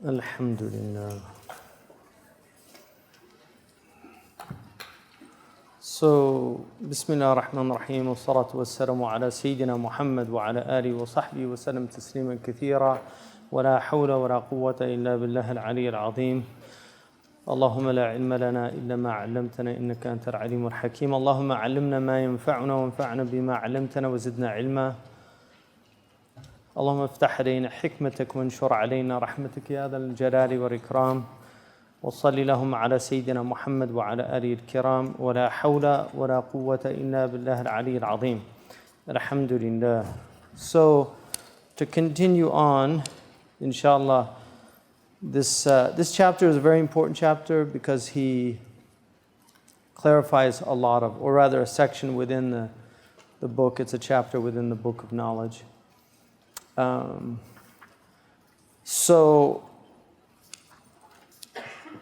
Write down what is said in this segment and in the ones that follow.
Alhamdulillah. So, Bismillah ar-Rahman ar-Rahim, wa salatu wa salamu ala Sayyidina Muhammad wa ala alihi wa sahbihi wa sallam tasliman kathira, wa la hawla wa la quwwata illa billah al-ali al-azim. اللهم لا علم لنا إلا ما علمتنا إنك أنت العليم الحكيم اللهم علمنا ما ينفعنا وانفعنا بما علمتنا وزدنا علما اللهم افتح علينا حكمتك وانشر علينا رحمتك يا ذا الجلال والإكرام وصل اللهم على سيدنا محمد وعلى آله الكرام ولا حول ولا قوة إلا بالله العلي العظيم الحمد لله. So to continue on, inshallah, this chapter is a very important chapter because he clarifies a lot of, or rather a section within the book. It's a chapter within the book of knowledge. So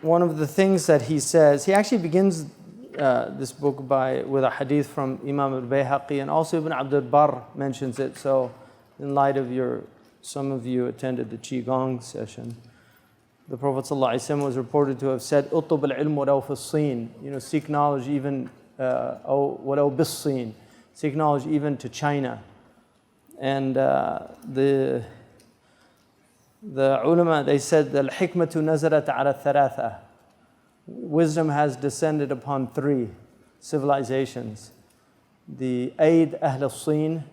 one of the things that he says, he actually begins this book with a hadith from Imam al-Bayhaqi, and also Ibn Abd al-Barr mentions it. So in light of some of you attended the Qigong session. The Prophet ﷺ was reported to have said, "Utub al-ilm walaw fi as-Sin," seek knowledge even walaw bis-Sin, seek knowledge even to China. And the ulama, they said, "Al-hikmatu nazarat ala thalatha." Wisdom has descended upon three civilizations: the aid ahl al-Sin,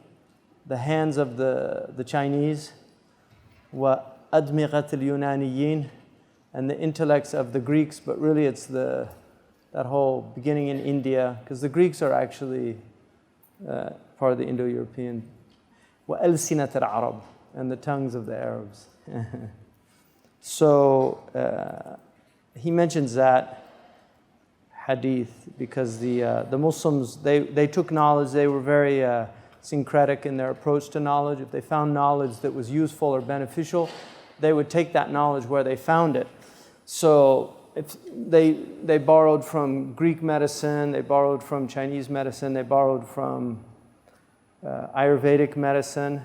the hands of the Chinese, wa admighat al-Yunaniyin, and the intellects of the Greeks, but really it's that whole beginning in India, because the Greeks are actually part of the Indo-European, وَأَلْسِنَةَ الْعَرَبِ, and the tongues of the Arabs. So he mentions that hadith because the Muslims, they took knowledge, they were very syncretic in their approach to knowledge. If they found knowledge that was useful or beneficial, they would take that knowledge where they found it. So if they borrowed from Greek medicine, they borrowed from Chinese medicine, they borrowed from Ayurvedic medicine.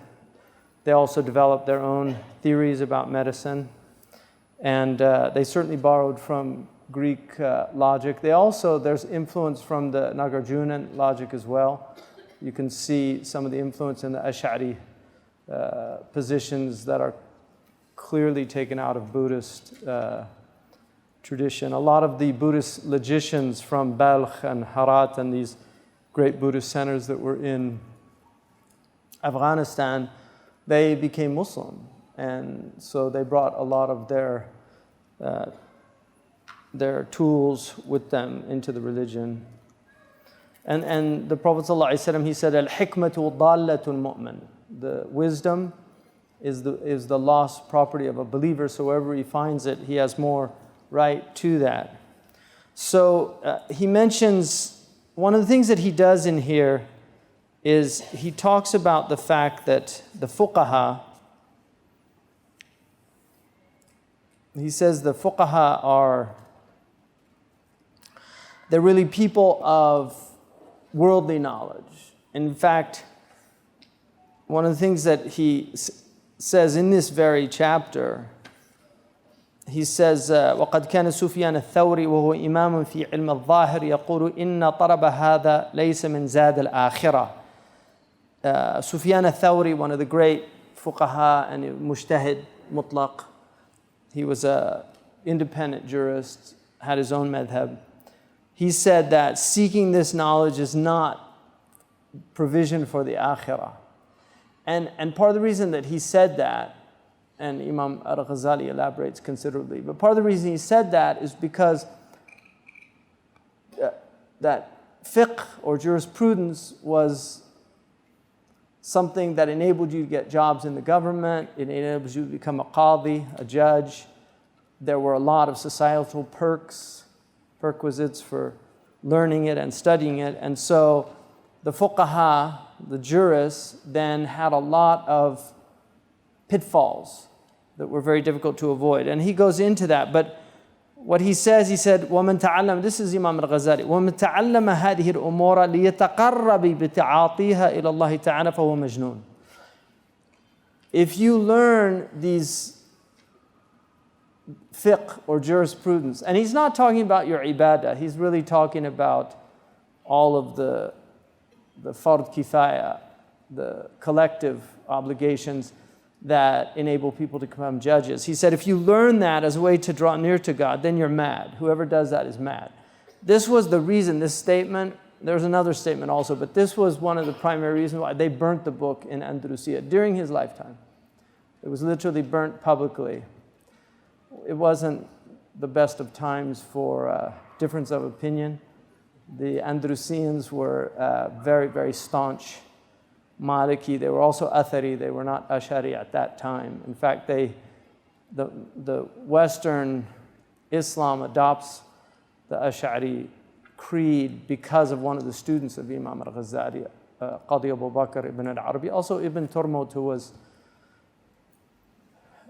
They also developed their own theories about medicine. And they certainly borrowed from Greek logic. There's influence from the Nagarjunan logic as well. You can see some of the influence in the Ash'ari positions that are clearly taken out of Buddhist tradition. A lot of the Buddhist logicians from Balkh and Herat and these great Buddhist centers that were in Afghanistan, they became Muslim. And so they brought a lot of their tools with them into the religion. And the Prophet ﷺ, he said, "Al-hikmatu dallatul mu'min." The wisdom is the lost property of a believer, so wherever he finds it, he has more right to that. So he mentions, one of the things that he does in here is he talks about the fact that the fuqaha, he says the fuqaha they're really people of worldly knowledge. In fact, one of the things that he says in this very chapter, he says, وَقَدْ كَانَ سُفْيَانَ الثَّوْرِي وَهُوَ إِمَامٌ فِي عِلْمِ الظَّاهِرِ يَقُولُ إِنَّ طَلَبَ هَذَا لَيْسَ مِنْ زَادِ الْآخِرَةِ Sufyan al-Thawri, one of the great fuqaha and mujtahid mutlaq, he was an independent jurist, had his own madhab. He said that seeking this knowledge is not provision for the akhirah. And part of the reason that he said that, and Imam al-Ghazali elaborates considerably, but part of the reason he said that is because that fiqh or jurisprudence was something that enabled you to get jobs in the government, it enables you to become a qadi, a judge. There were a lot of societal perquisites for learning it and studying it. And so the fuqaha, the jurists, then had a lot of pitfalls that were very difficult to avoid. And he goes into that. But what he said, وَمَنْ تَعَلَّمَ, this is Imam al-Ghazali, وَمَنْ تَعَلَّمَ هَذِهِ الْأُمُورَ لِيَتَقَرَّبِ بِتَعَاطِيهَا إِلَى اللَّهِ تَعَالَى فَهُوَ مَجْنُونَ. If you learn these fiqh or jurisprudence. And he's not talking about your ibadah. He's really talking about all of the fard kifaya, the collective obligations that enable people to become judges. He said, if you learn that as a way to draw near to God, then you're mad. Whoever does that is mad. This was the reason, this statement, there's another statement also, but this was one of the primary reasons why they burnt the book in Andalusia during his lifetime. It was literally burnt publicly. It wasn't the best of times for difference of opinion. The Andalusians were very, very staunch Maliki. They were also Athari. They were not Ash'ari at that time. In fact, the Western Islam adopts the Ash'ari creed because of one of the students of Imam al-Ghazali, Qadi Abu Bakr ibn al-Arabi. Also Ibn Turmut, who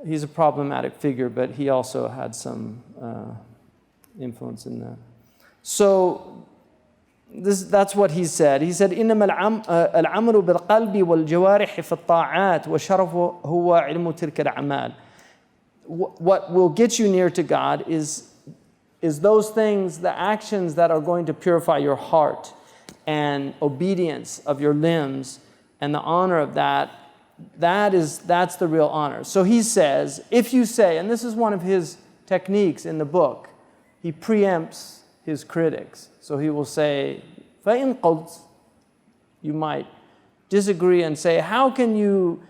he's a problematic figure, but he also had some influence in that. So that's what he said. He said, إنما العمل بالقلب والجوارح في الطاعات والشرف هو علم تلك الأعمال. What will get you near to God is those things, the actions that are going to purify your heart and obedience of your limbs and the honor of that. That's the real honor. So he says, if you say, and this is one of his techniques in the book, he preempts his critics. So he will say, فَإِن قُلْتَ, you might disagree and say, how can you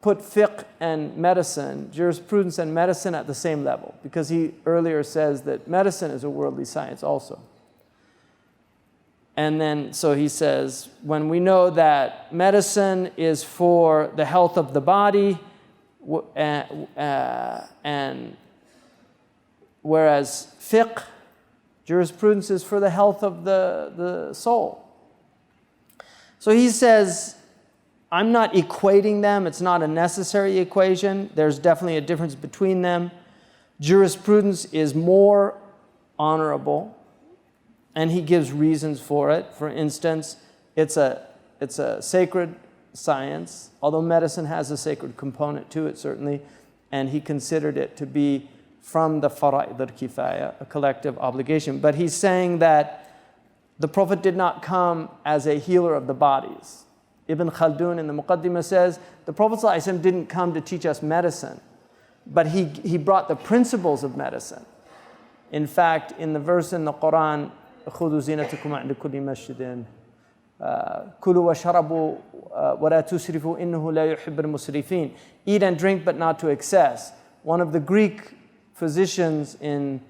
put fiqh and medicine, jurisprudence and medicine at the same level? Because he earlier says that medicine is a worldly science also. And then, so he says, when we know that medicine is for the health of the body, and whereas fiqh, jurisprudence, is for the health of the soul. So he says, I'm not equating them. It's not a necessary equation. There's definitely a difference between them. Jurisprudence is more honorable, and he gives reasons for it. For instance, it's a sacred science, although medicine has a sacred component to it, certainly, and he considered it to be from the fara'id al-kifaya, a collective obligation. But he's saying that the Prophet did not come as a healer of the bodies. Ibn Khaldun in the Muqaddimah says, the Prophet ﷺ didn't come to teach us medicine, but he brought the principles of medicine. In fact, in the verse in the Quran, خُذُوا زِينَتَكُمْ عِنْدَ كُلِّ مَسْجِدٍ كُلُوا وَاشْرَبُوا وَلَا تُسْرِفُوا إِنَّهُ لَا يُحِبُّ الْمُسْرِفِينَ. Eat and drink, but not to excess. One of the Greek physicians in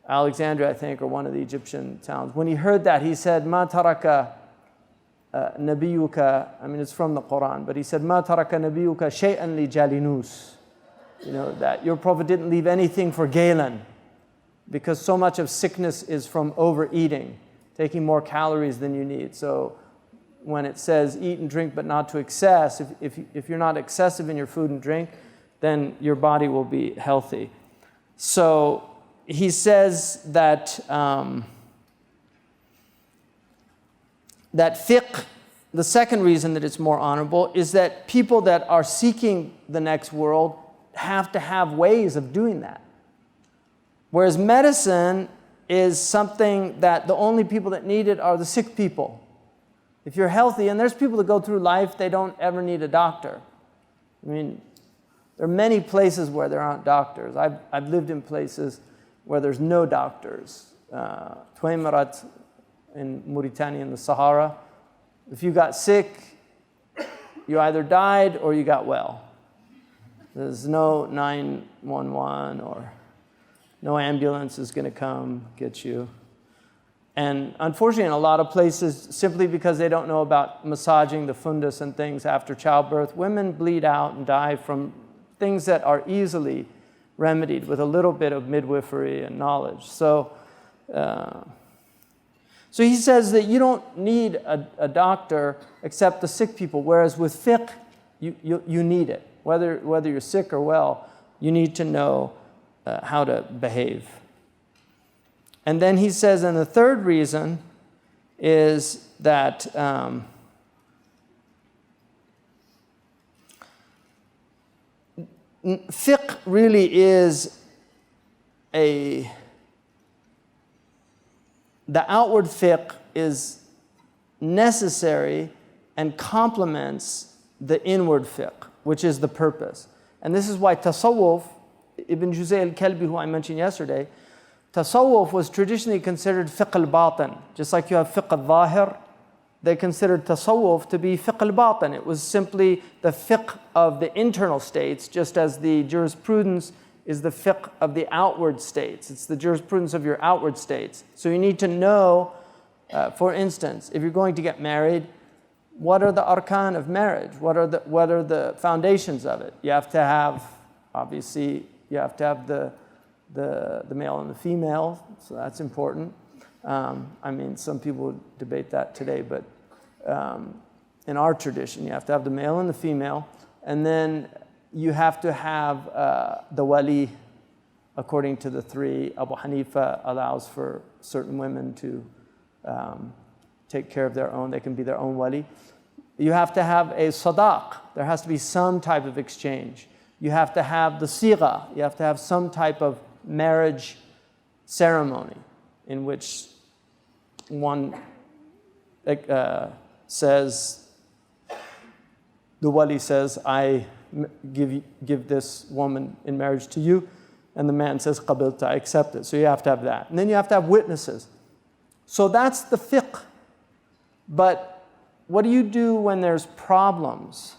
Alexandria, I think, or one of the Egyptian towns, when he heard that, he said, مَا تَرَكَ نَبِيُّكَ, I mean, it's from the Quran, but he said, مَا تَرَكَ نَبِيُّكَ شَيْئًا لِجَالِنُوس. You know, that your Prophet didn't leave anything for Galen, because so much of sickness is from overeating, taking more calories than you need. So when it says eat and drink but not to excess, if you're not excessive in your food and drink, then your body will be healthy. So he says that that fiqh, the second reason that it's more honorable, is that people that are seeking the next world have to have ways of doing that. Whereas medicine is something that the only people that need it are the sick people. If you're healthy, and there's people that go through life, they don't ever need a doctor. I mean, there are many places where there aren't doctors. I've lived in places where there's no doctors. Tuaymarat in Mauritania in the Sahara. If you got sick, you either died or you got well. There's no 911 or no ambulance is going to come get you. And unfortunately, in a lot of places, simply because they don't know about massaging the fundus and things after childbirth, women bleed out and die from things that are easily remedied with a little bit of midwifery and knowledge. So he says that you don't need a doctor except the sick people, whereas with fiqh, you need it. Whether you're sick or well, you need to know how to behave. And then he says, and the third reason is that Fiqh really is the outward fiqh is necessary and complements the inward fiqh, which is the purpose. And this is why tasawwuf, Ibn Juzay al-Kalbi, who I mentioned yesterday, tasawwuf was traditionally considered fiqh al-batin. Just like you have fiqh al-zahir, they considered tasawwuf to be fiqh al-batin. It was simply the fiqh of the internal states, just as the jurisprudence is the fiqh of the outward states. It's the jurisprudence of your outward states. So you need to know, for instance, if you're going to get married, what are the arkan of marriage? What are the foundations of it? You have to have, obviously, you have to have the male and the female, so that's important. I mean, some people debate that today, but in our tradition, you have to have the male and the female, and then you have to have the wali, according to the three. Abu Hanifa allows for certain women to take care of their own. They can be their own wali. You have to have a sadaq. There has to be some type of exchange. You have to have the sigha. You have to have some type of marriage ceremony in which one says, the wali says, I give this woman in marriage to you, and the man says, qabilta, I accept it. So you have to have that. And then you have to have witnesses. So that's the fiqh. But what do you do when there's problems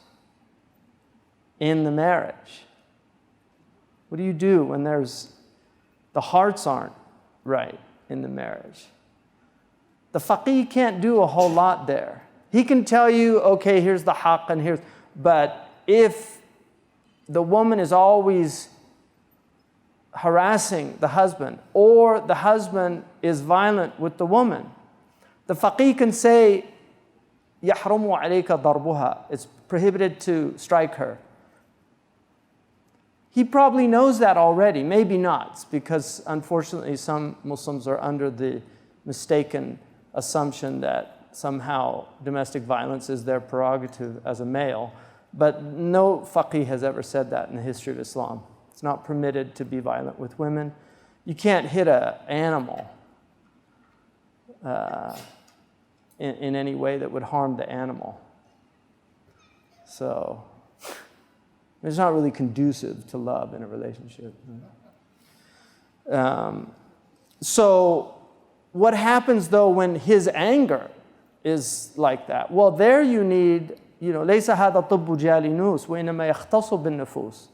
in the marriage? What do you do when the hearts aren't right in the marriage? The faqih can't do a whole lot there. He can tell you, okay, here's the haqq and here's, but if the woman is always harassing the husband, or the husband is violent with the woman, the faqih can say, يَحْرُمُ عَلَيْكَ ضَرْبُهَا. It's prohibited to strike her. He probably knows that already, maybe not, because unfortunately some Muslims are under the mistaken assumption that somehow domestic violence is their prerogative as a male. But no faqih has ever said that in the history of Islam. It's not permitted to be violent with women. You can't hit an animal in any way that would harm the animal. So it's not really conducive to love in a relationship. So what happens though when his anger is like that? Well, there you need, لَيْسَ هَذَا طِبُّ جَالِنُوس وَإِنَّمَا يَخْتَصُ بِالنُّفُوسِ.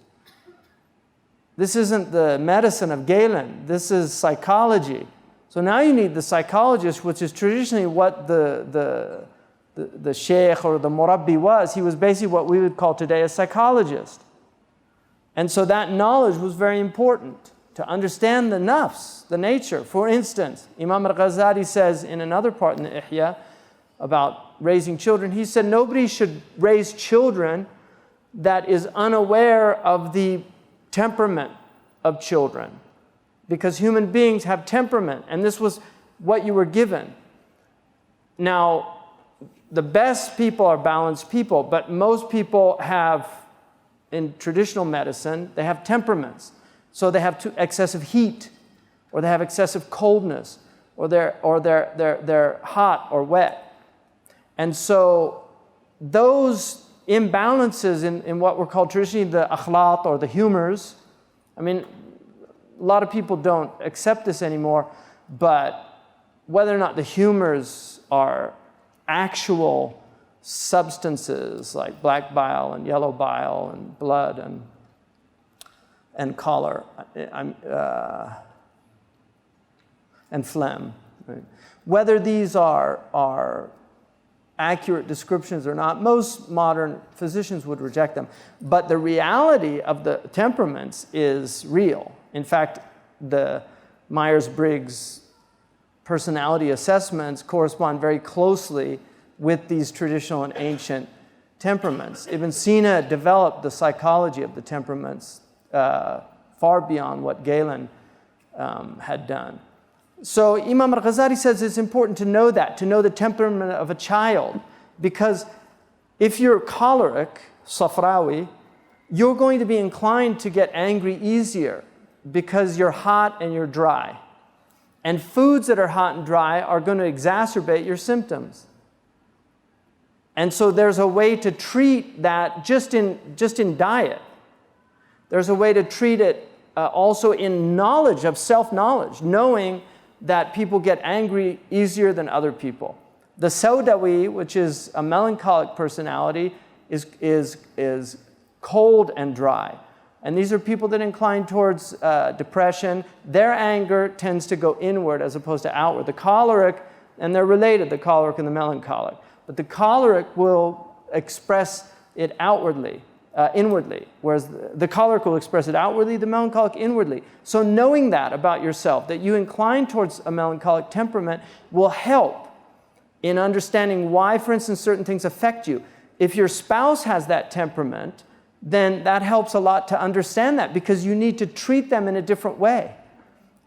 This isn't the medicine of Galen. This is psychology. So now you need the psychologist, which is traditionally what the sheikh or the murabbi was. He was basically what we would call today a psychologist. And so that knowledge was very important to understand the nafs, the nature. For instance, Imam al-Ghazali says in another part in the Ihya about raising children, he said nobody should raise children that is unaware of the temperament of children, because human beings have temperament, and this was what you were given. Now, the best people are balanced people, but most people have, in traditional medicine, they have temperaments. So they have excessive heat, or they have excessive coldness, or they're hot or wet. And so those imbalances in what were called traditionally the akhlaq or the humors, I mean, a lot of people don't accept this anymore, but whether or not the humors are actual substances like black bile and yellow bile and blood and choler and phlegm, right? Whether these are accurate descriptions or not, most modern physicians would reject them. But the reality of the temperaments is real. In fact, the Myers-Briggs personality assessments correspond very closely with these traditional and ancient temperaments. Ibn Sina developed the psychology of the temperaments far beyond what Galen had done. So Imam al-Ghazali says it's important to know that, to know the temperament of a child, because if you're choleric, Safrawi, you're going to be inclined to get angry easier because you're hot and you're dry. And foods that are hot and dry are going to exacerbate your symptoms. And so there's a way to treat that just in diet. There's a way to treat it also in knowledge of self-knowledge, knowing that people get angry easier than other people. The Sawdawi, which is a melancholic personality, is cold and dry. And these are people that incline towards depression. Their anger tends to go inward as opposed to outward. The choleric, and they're related, the choleric and the melancholic. But the choleric will express it outwardly, inwardly, whereas the choleric will express it outwardly, the melancholic inwardly. So knowing that about yourself, that you incline towards a melancholic temperament, will help in understanding why, for instance, certain things affect you. If your spouse has that temperament, then that helps a lot to understand that, because you need to treat them in a different way.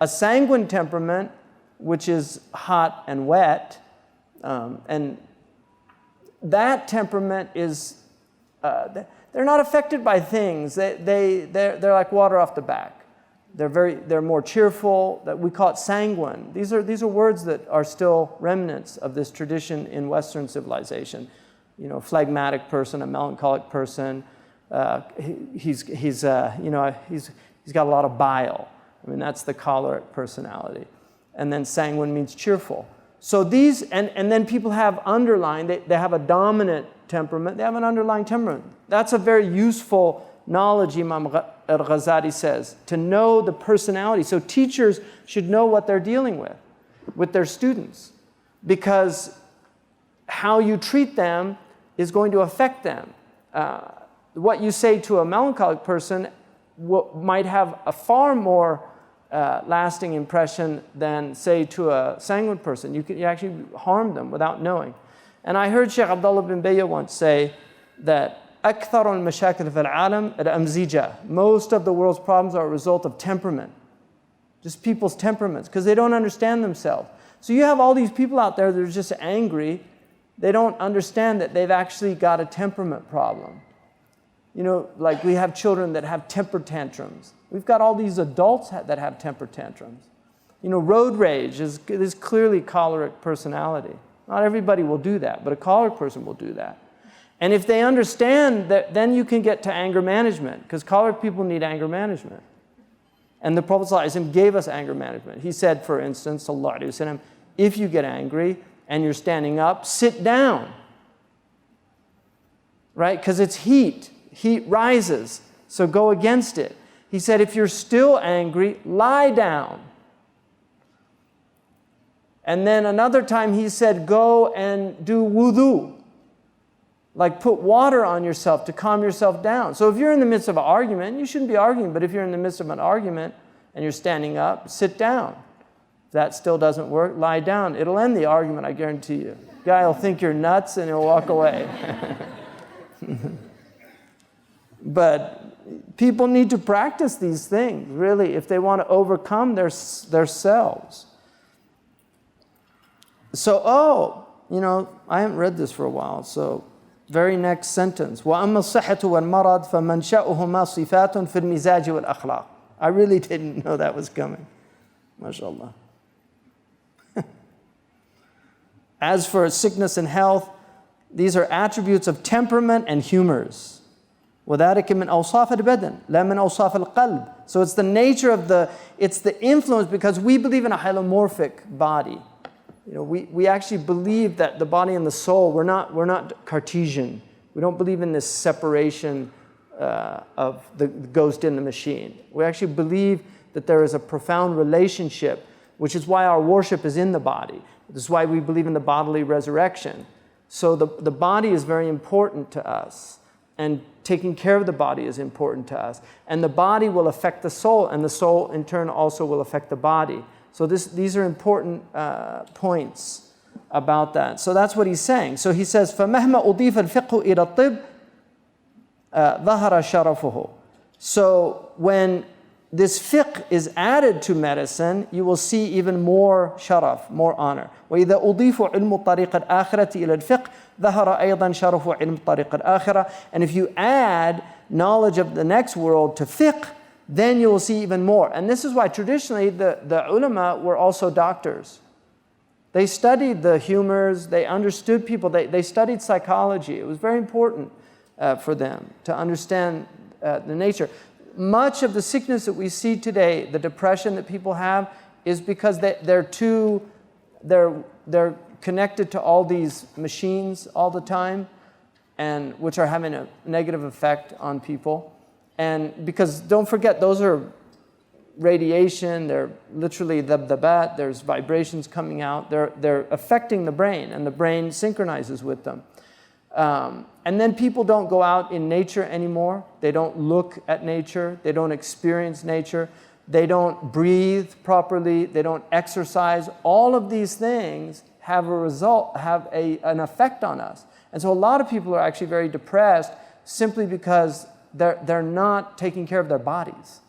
A sanguine temperament, which is hot and wet, and that temperament is, they're not affected by things. They're like water off the back. They're more cheerful. That we call it sanguine. These are words that are still remnants of this tradition in Western civilization. You know, phlegmatic person, a melancholic person. He's got a lot of bile. I mean, that's the choleric personality. And then sanguine means cheerful. So these, and then people have underlying, they have a dominant temperament, they have an underlying temperament. That's a very useful knowledge, Imam al-Ghazali says, to know the personality. So teachers should know what they're dealing with their students, because how you treat them is going to affect them. What you say to a melancholic person might have a far more lasting impression than, say, to a sanguine person. You actually harm them without knowing. And I heard Sheikh Abdullah bin Bayya once say that أكثر المشاكل في العالم الأمزجة. Most of the world's problems are a result of temperament. Just people's temperaments, because they don't understand themselves. So you have all these people out there that are just angry. They don't understand that they've actually got a temperament problem. You know, like we have children that have temper tantrums. We've got all these adults that have temper tantrums. You know, road rage is clearly choleric personality. Not everybody will do that, but a choleric person will do that. And if they understand that, then you can get to anger management, because choleric people need anger management. And the Prophet ﷺ gave us anger management. He said, for instance, sallallahu alaihi wasallam, if you get angry and you're standing up, sit down. Right? Because it's heat. Heat rises, so go against it. He said, if you're still angry, lie down. And then another time he said, go and do wudu. Like put water on yourself to calm yourself down. So if you're in the midst of an argument, you shouldn't be arguing, but if you're in the midst of an argument and you're standing up, sit down. If that still doesn't work, lie down. It'll end the argument, I guarantee you. The guy will think you're nuts and he'll walk away. But people need to practice these things, really, if they want to overcome themselves. So, I haven't read this for a while, so very next sentence. وَأَمَّا الصِّحَّةُ وَالْمَرَضُ فَمَنْشَأُهُمَا صِفَاتٌ فِي الْمِزَاجِ وَالْأَخْلَاقِ. I really didn't know that was coming. MashaAllah. As for sickness and health, these are attributes of temperament and humors. وَذَلِكَ مِنْ أَوْصَافِ الْبَدَنِ لَا مِنْ أَوْصَافِ الْقَلْبِ. So it's the nature of it's the influence, because we believe in a hylomorphic body. We actually believe that the body and the soul, we're not Cartesian. We don't believe in this separation of the ghost in the machine. We actually believe that there is a profound relationship, which is why our worship is in the body. This is why we believe in the bodily resurrection. So the body is very important to us, and taking care of the body is important to us. And the body will affect the soul, and the soul in turn also will affect the body. So these are important points about that. So that's what he's saying. So he says, فَمَهْمَا أُضِيفَ الْفِقْهُ إِلَى الطِّبِّ ظَهَرَ شَرَفُهُ. So when this fiqh is added to medicine, you will see even more sharaf, more honor. وَإِذَا أُضِيفُ عِلْمُ الطَّرِيقِ الْآخِرَةِ إِلَى الْفِقْهِ ظَهَرَ أَيْضًا شَرَفُ عِلْمُ الطَّرِيقِ الْآخِرَةِ. And if you add knowledge of the next world to fiqh, then you will see even more. And this is why traditionally the ulama were also doctors. They studied the humors, they understood people, they studied psychology. It was very important for them to understand the nature. Much of the sickness that we see today, the depression that people have, is because they're connected to all these machines all the time, and which are having a negative effect on people. And because don't forget, those are radiation, they're literally dabdabat, there's vibrations coming out, they're affecting the brain, and the brain synchronizes with them. And then people don't go out in nature anymore. They don't look at nature, they don't experience nature, they don't breathe properly, they don't exercise. All of these things have an effect on us. And so a lot of people are actually very depressed simply because they're not taking care of their bodies.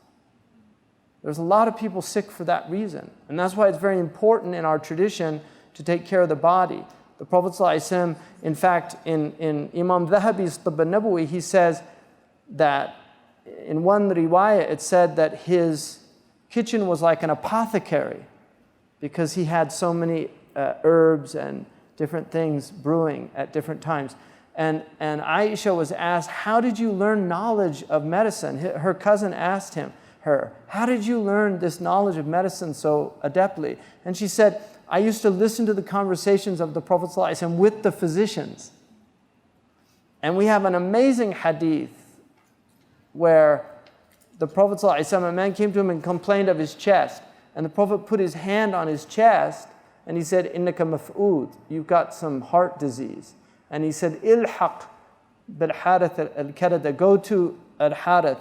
There's a lot of people sick for that reason. And that's why it's very important in our tradition to take care of the body. The Prophet ﷺ, in fact, in Imam Dhahabi's Tibb al-Nabawi, he says that in one riwayah, it said that his kitchen was like an apothecary because he had so many herbs and different things brewing at different times. And Aisha was asked, how did you learn knowledge of medicine? Her cousin asked her, how did you learn this knowledge of medicine so adeptly? And she said, I used to listen to the conversations of the Prophet ﷺ with the physicians. And we have an amazing hadith where the Prophet ﷺ, a man came to him and complained of his chest. And the Prophet put his hand on his chest and he said, Innaka maf'ud, you've got some heart disease. And he said, Ilhaq bil Harith al-Kadada, go to al-Harith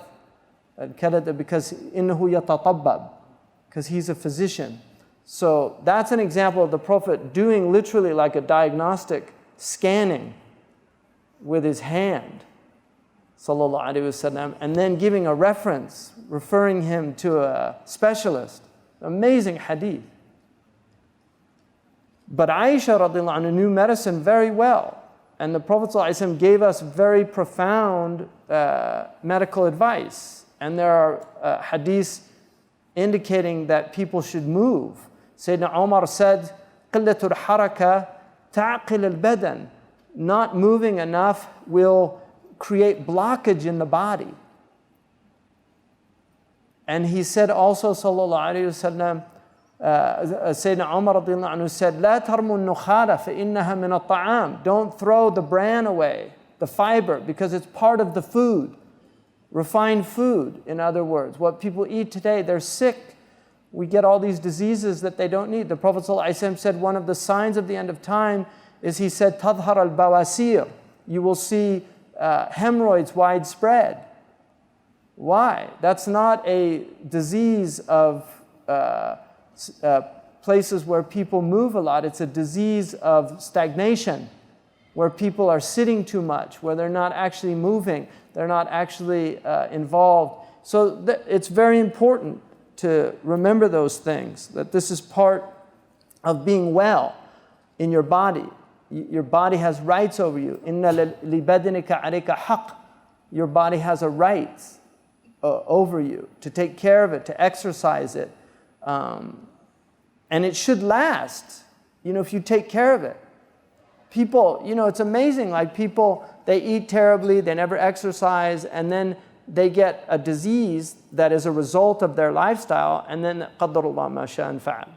al-Kadada because innahu yatatabbab, because he's a physician. So that's an example of the Prophet doing literally like a diagnostic scanning with his hand, sallallahu alaihi wasallam, and then giving a reference, referring him to a specialist. Amazing hadith. But Aisha radiallahu anha knew medicine very well. And the Prophet ﷺ gave us very profound medical advice. And there are hadiths indicating that people should move. Sayyidina Umar said, قِلَّةُ الْحَرَكَةِ تَعْقِلُ الْبَدَنِ. Not moving enough will create blockage in the body. And he said also, sallallahu alayhi wa sallam, Sayyidina Umar radiallahu anhu said, لا ترموا النخالة فإنها من الطعام. Don't throw the bran away, the fiber, because it's part of the food. Refined food, in other words. What people eat today, they're sick. We get all these diseases that they don't need. The Prophet ﷺ said one of the signs of the end of time is, he said, تظهر البواسير. You will see hemorrhoids widespread. Why? That's not a disease of places where people move a lot. It's a disease of stagnation, where people are sitting too much, where they're not actually moving, they're not actually involved. So it's very important to remember those things, that this is part of being well in your body. Your body has rights over you. إِنَّ لِبَدْنِكَ عَلَيْكَ حَقٍّ. Your body has a right over you, to take care of it, to exercise it. And it should last, if you take care of it. People, it's amazing, like people, they eat terribly, they never exercise, and then they get a disease that is a result of their lifestyle, and then qadarullah ma sha'an fa'al.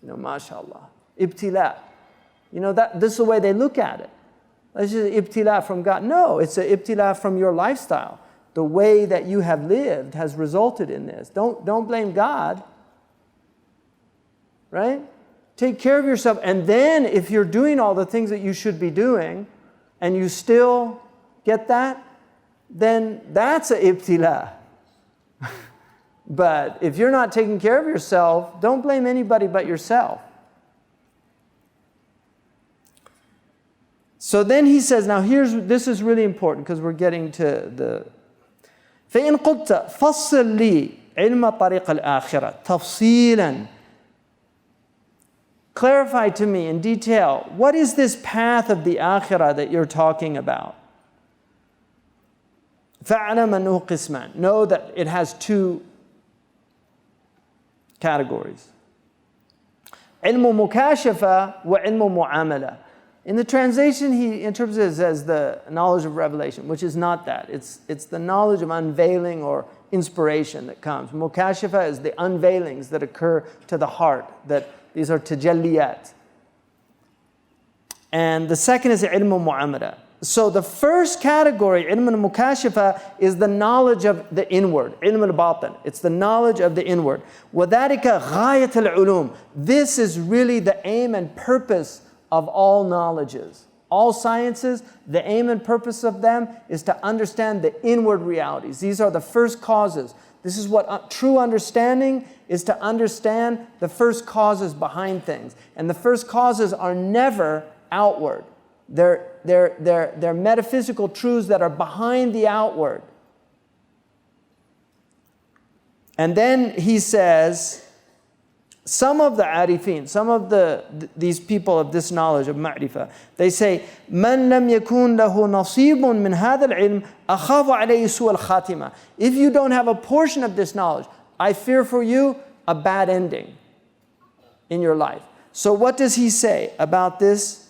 Mashallah. Ibtila. This is the way they look at it. It's just ibtila from God. No, it's an ibtila from your lifestyle. The way that you have lived has resulted in this. Don't blame God. Right? Take care of yourself. And then if you're doing all the things that you should be doing and you still get that, then that's a ibtila. But if you're not taking care of yourself, don't blame anybody but yourself. So then he says, now this is really important because we're getting to the فإن قلت فصل لي علم طريق الآخرة تفصيلا. Clarify to me in detail, what is this path of the akhirah that you're talking about? فَاعْلَمْ أَنَّهُ قِسْمًا. Know that it has two categories. عِلْمُ مُكَاشَفَةٍ وَعِلْمُ مُعَامَلَةٍ. In the translation, he interprets it as the knowledge of revelation, which is not that. It's the knowledge of unveiling or inspiration that comes. Mukashafa is the unveilings that occur to the heart, that these are tajalliyat. And the second is ilm mu'amala. So the first category, ilm al-mukashafa, is the knowledge of the inward, ilm al-batin. It's the knowledge of the inward. وَذَلِكَ غَايَةَ الْعُلُومِ. This is really the aim and purpose of all knowledges. All sciences, the aim and purpose of them is to understand the inward realities. These are the first causes. This is what true understanding is, to understand the first causes behind things. And the first causes are never outward. They're metaphysical truths that are behind the outward. And then he says, some of the arifin, some of these people of this knowledge of ma'rifah, they say, مَنْ لَمْ يَكُنْ لَهُ نَصِيبٌ مِنْ هَذَا الْعِلْمِ أَخَافُ عَلَيْهِ سُوءَ الْخَاتِمَةِ. If you don't have a portion of this knowledge, I fear for you a bad ending in your life. So what does he say about this?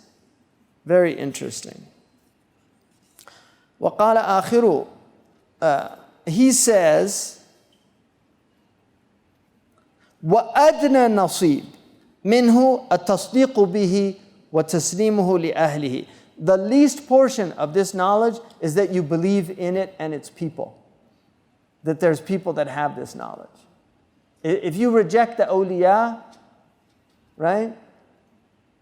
Very interesting. وَقَالَ آخِرُ. He says, وَأَدْنَى نَصِيبٌ مِنْهُ التَّصْدِيقُ بِهِ وَتَسْلِيمُهُ لِأَهْلِهِ. The least portion of this knowledge is that you believe in it and its people. That there's people that have this knowledge. If you reject the awliya, right?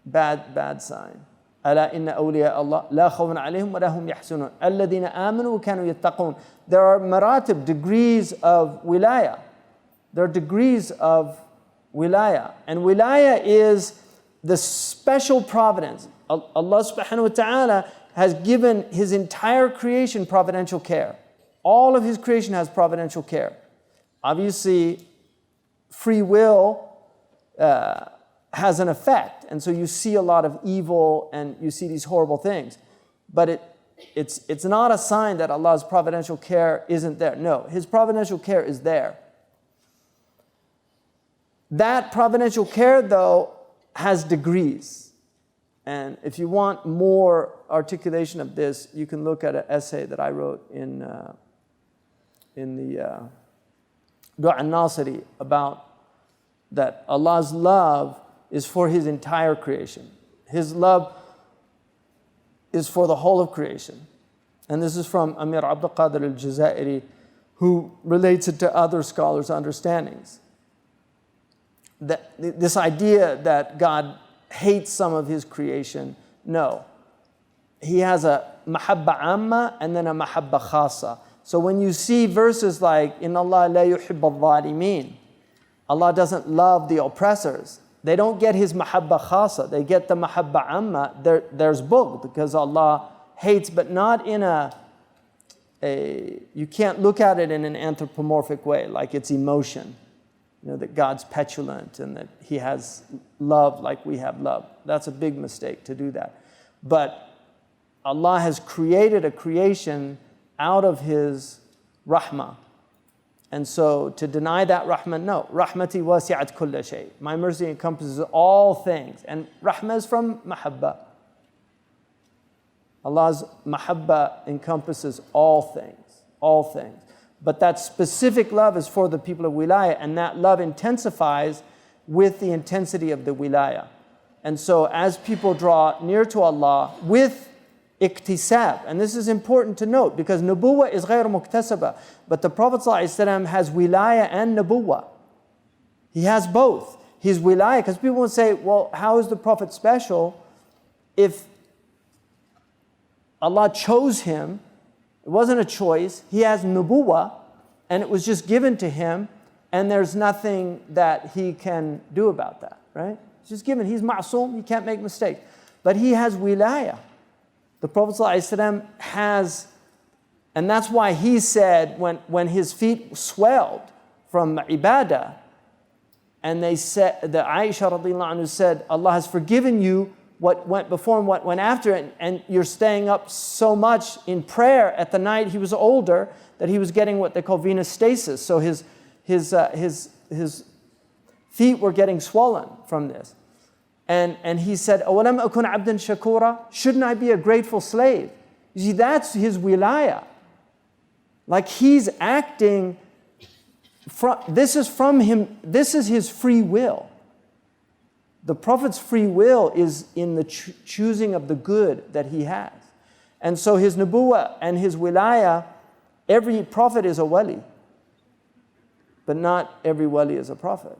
Bad sign. أَلَا إِنَّ أَوْلِيَاءَ اللَّهِ لَا خَوْفٌ عَلَيْهِمْ وَلَا هُمْ يَحْزَنُونَ الَّذِينَ آمَنُوا وَكَانُوا يَتَّقُونَ. There are maratib, degrees of wilaya. There are degrees of wilaya. And wilaya is the special providence. Allah subhanahu wa ta'ala has given His entire creation providential care. All of His creation has providential care. Obviously, free will has an effect. And so you see a lot of evil and you see these horrible things. But it's not a sign that Allah's providential care isn't there. No, His providential care is there. That providential care, though, has degrees. And if you want more articulation of this, you can look at an essay that I wrote in the Dua al-Nasiri about that Allah's love is for His entire creation. His love is for the whole of creation. And this is from Amir Abdul Qadir al-Jazairi, who relates it to other scholars' understandings. This idea that God hates some of His creation, no. He has a mahabba amma and then a mahabba khasa. So when you see verses like, Inna Allah la yuhibbu al-zalimin, Allah doesn't love the oppressors, they don't get His mahabba khasa, they get the mahabba amma. There's bughd, because Allah hates, but not in you can't look at it in an anthropomorphic way, like it's emotion. That God's petulant and that He has love like we have love. That's a big mistake to do that. But Allah has created a creation out of His rahmah. And so to deny that rahmah, no. Rahmati wasi'at kulla shay. My mercy encompasses all things. And rahmah is from mahabba. Allah's mahabba encompasses all things. All things. But that specific love is for the people of wilaya, and that love intensifies with the intensity of the wilaya. And so as people draw near to Allah with iktisab, and this is important to note because nubuwwah is ghayr muktasaba, but the Prophet ﷺ has wilaya and nubuwwah. He has both. His wilaya, because people will say, well, how is the Prophet special if Allah chose him? It wasn't a choice. He has nubuwwah, and it was just given to him, and there's nothing that he can do about that, right? It's just given. He's ma'soom, he can't make mistakes. But he has wilaya. The Prophet ﷺ has, and that's why he said when his feet swelled from ibadah, and they said, the Aisha radiallahu anhu said, Allah has forgiven you what went before and what went after it, and you're staying up so much in prayer at the night. He was older, that he was getting what they call venous stasis. So his feet were getting swollen from this. And he said, أَوَلَمْ أَكُنْ عَبْدًا شَكُورًا? Shouldn't I be a grateful slave? You see, that's his wilaya. Like he's acting, this is from him, this is his free will. The Prophet's free will is in the choosing of the good that he has. And so his nubuwwah and his wilaya, every prophet is a wali, but not every wali is a prophet.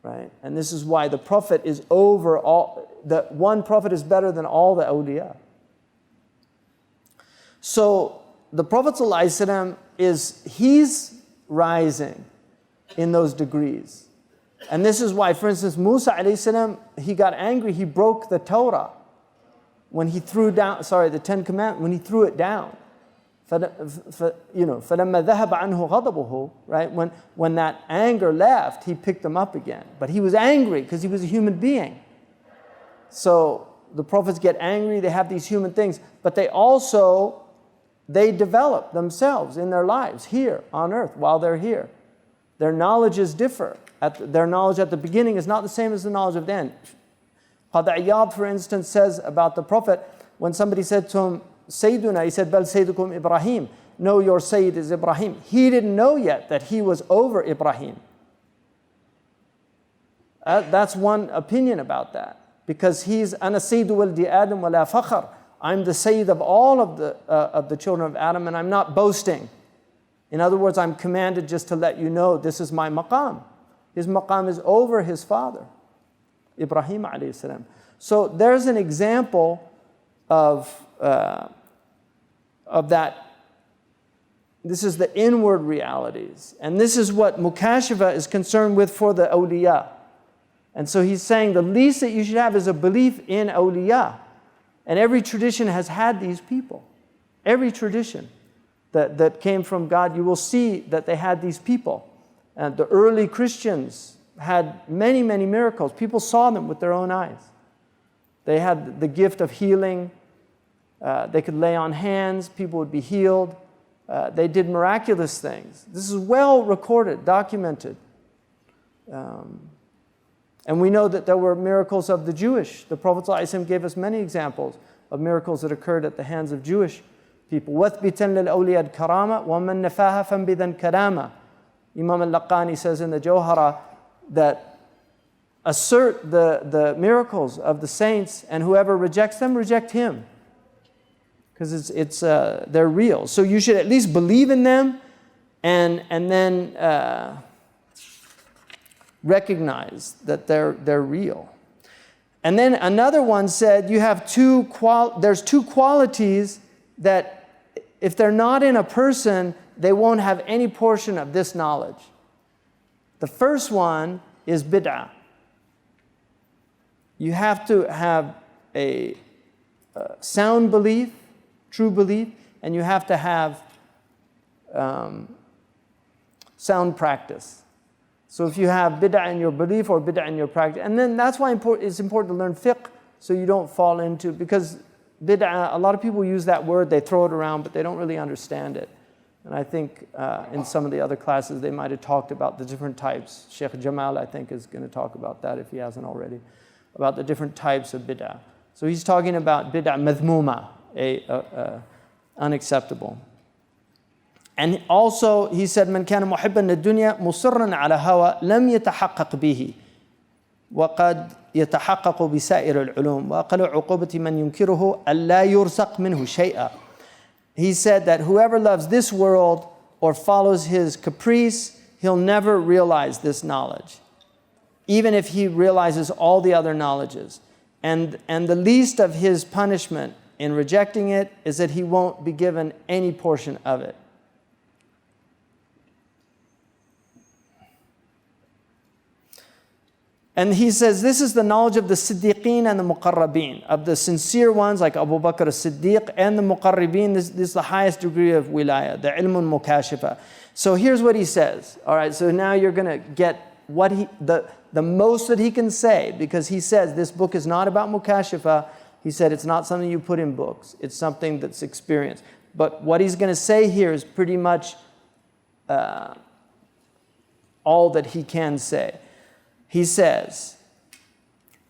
Right? And this is why the Prophet is over all, the one Prophet is better than all the awliya. So the Prophet ﷺ he's rising in those degrees. And this is why, for instance, Musa ﷺ, he got angry, he broke the Torah when he threw down, the Ten Commandments, when he threw it down. فَلَمَّا ذَهَبَ عَنْهُ غَضَبُهُ, right? When that anger left, he picked them up again. But he was angry because he was a human being. So the prophets get angry, they have these human things, but they develop themselves in their lives here on earth while they're here. Their knowledges differ. Their knowledge at the beginning is not the same as the knowledge of the end. Qadi Iyad, for instance, says about the Prophet, when somebody said to him, Sayyiduna, he said, Bal Sayyidukum Ibrahim. No, your Sayyid is Ibrahim. He didn't know yet that he was over Ibrahim. That's one opinion about that. Because he's, Ana Sayyidu waldi Adam wa la fakhr. I'm the Sayyid of all of the children of Adam, and I'm not boasting. In other words, I'm commanded just to let you know this is my maqam. His maqam is over his father, Ibrahim alayhi salam. So there's an example of that. This is the inward realities. And this is what Mukashifa is concerned with for the awliya. And so he's saying the least that you should have is a belief in awliya. And every tradition has had these people. Every tradition that came from God, you will see that they had these people. And the early Christians had many, many miracles. People saw them with their own eyes. They had the gift of healing. They could lay on hands. People would be healed. They did miraculous things. This is well recorded, documented. And we know that there were miracles of the Jewish. The Prophet ﷺ gave us many examples of miracles that occurred at the hands of Jewish people. وَثْبِتًا لِلْأَوْلِيَا الْكَرَامَةِ وَمَنْ نَفَاهَ فَانْبِذًا كَرَامَةً. Imam al-Laqani says in the Jawhara that assert the miracles of the saints, and whoever rejects them, reject him. Because they're real. So you should at least believe in them and then recognize that they're real. And then another one said you have there's two qualities that if they're not in a person, they won't have any portion of this knowledge. The first one is bid'ah. You have to have a sound belief, true belief, and you have to have sound practice. So if you have bid'ah in your belief or bid'ah in your practice, and then that's why it's important to learn fiqh so you don't fall into, because bid'ah, a lot of people use that word, they throw it around, but they don't really understand it. And I think in some of the other classes they might have talked about the different types. Sheikh Jamal, I think, is going to talk about that if he hasn't already, about the different types of bid'ah. So he's talking about bid'ah madhmuma, unacceptable. And also he said, من كان محبا للدنيا مصرا على هوى لم يتحقق به وقد يتحقق بسائر العلوم وأقل عقوبة من ينكره ألا يرزق منه شيئا. He said that whoever loves this world or follows his caprice, he'll never realize this knowledge, even if he realizes all the other knowledges. And the least of his punishment in rejecting it is that he won't be given any portion of it. And he says this is the knowledge of the Siddiqeen and the Muqarrabeen, of the sincere ones like Abu Bakr as-Siddiq and the Muqarrabeen. This is the highest degree of wilaya, the ilmun mukashifa. So here's what he says. All right, so now you're going to get the most that he can say, because he says this book is not about mukashafa. He said it's not something you put in books. It's something that's experienced. But what he's going to say here is pretty much all that he can say. He says,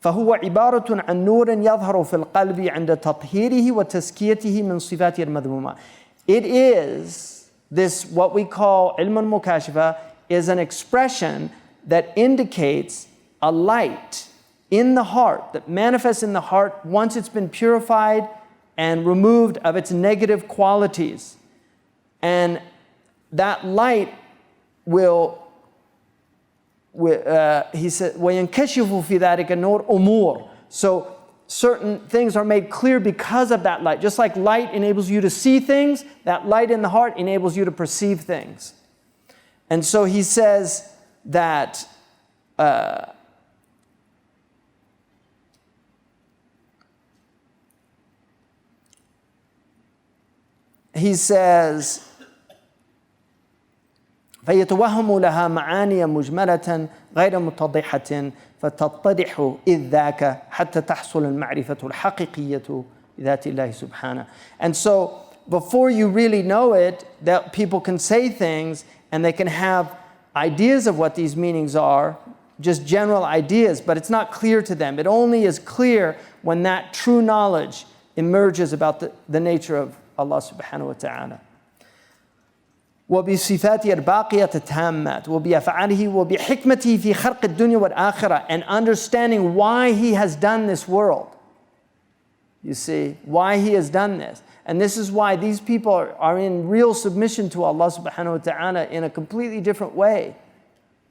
فهو عبارة عن نور يظهر في القلب عند تطهيره وتزكيته من صفاته المذمومة. It is this, what we call علم المكاشفة, is an expression that indicates a light in the heart, that manifests in the heart once it's been purified and removed of its negative qualities. And that light will, he said, وَيَنْكَشِفُ فِي ذَلِكَ النُّورُ أُمُورٌ. So certain things are made clear because of that light. Just like light enables you to see things, that light in the heart enables you to perceive things. And so he says that he says, فيتوهم لها معاني مجملة غير متضحة فتتضح إذ ذاك حتى تحصل المعرفة الحقيقية بذات الله سبحانه. And so before you really know it, that people can say things and they can have ideas of what these meanings are, just general ideas, but it's not clear to them. It only is clear when that true knowledge emerges about the nature of Allah subhanahu wa ta'ala. وبصفاته الباقية التامات وبأفعاله وبحكمته في خلق الدنيا والآخرة, and understanding why he has done this world. You see, why he has done this. And this is why these people are in real submission to Allah subhanahu wa ta'ala in a completely different way,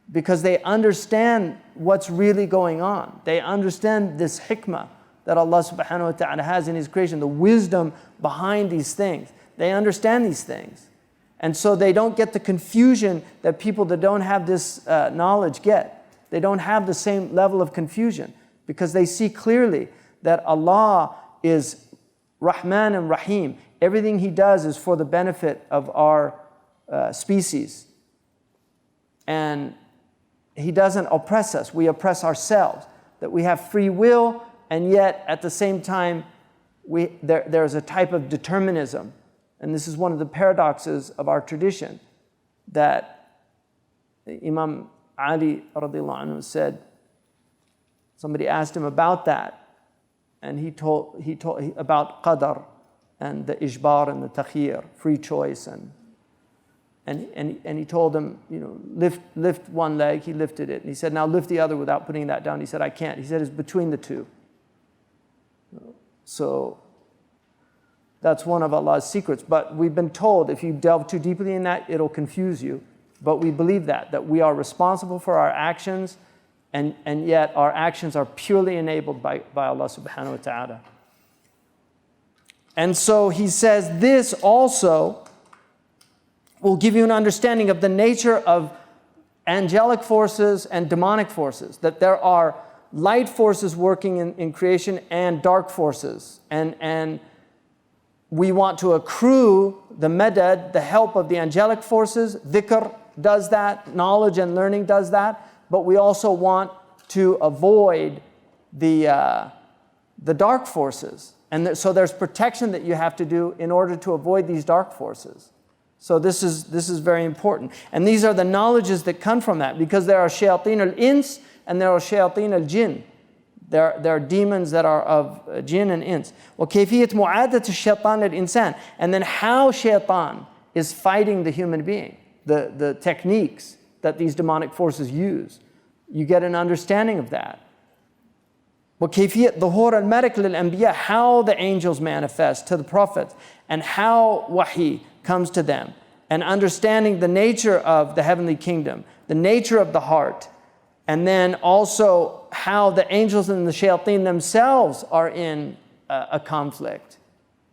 because they understand what's really going on. They understand this hikmah that Allah subhanahu wa ta'ala has in his creation, the wisdom behind these things. They understand these things. And so they don't get the confusion that people that don't have this knowledge get. They don't have the same level of confusion, because they see clearly that Allah is Rahman and Rahim. Everything he does is for the benefit of our species. And he doesn't oppress us. We oppress ourselves. That we have free will, and yet at the same time, there's a type of determinism. And this is one of the paradoxes of our tradition, that Imam Ali radiallahu anhu said, somebody asked him about that, and he told about qadar and the ijbar and the takhir, free choice, and he told them, lift one leg. He lifted it, and he said, now lift the other without putting that down. He said, I can't. He said, it's between the two. So that's one of Allah's secrets. But we've been told if you delve too deeply in that, it'll confuse you. But we believe that we are responsible for our actions, and yet our actions are purely enabled by Allah subhanahu wa ta'ala. And so he says this also will give you an understanding of the nature of angelic forces and demonic forces, that there are light forces working in creation and dark forces. And we want to accrue the madad, the help of the angelic forces. Dhikr does that, knowledge and learning does that, but we also want to avoid the dark forces. And so there's protection that you have to do in order to avoid these dark forces. So this is very important. And these are the knowledges that come from that, because there are shayateen al-ins and there are shayateen al-jinn. There are demons that are of jinn and ins. وَكَيْفِيَّةُ مُعَادَةِ الشَّيْطَانِ لِلْإِنسَانِ. And then how shaitan is fighting the human being, the techniques that these demonic forces use. You get an understanding of that. وَكَيْفِيَّةُ ظُهُورِ الْمَلَكِ لِلْأَنْبِيَاءِ. How the angels manifest to the prophets, and how wahi comes to them, and understanding the nature of the heavenly kingdom, the nature of the heart, and then also how the angels and the shayateen themselves are in a conflict.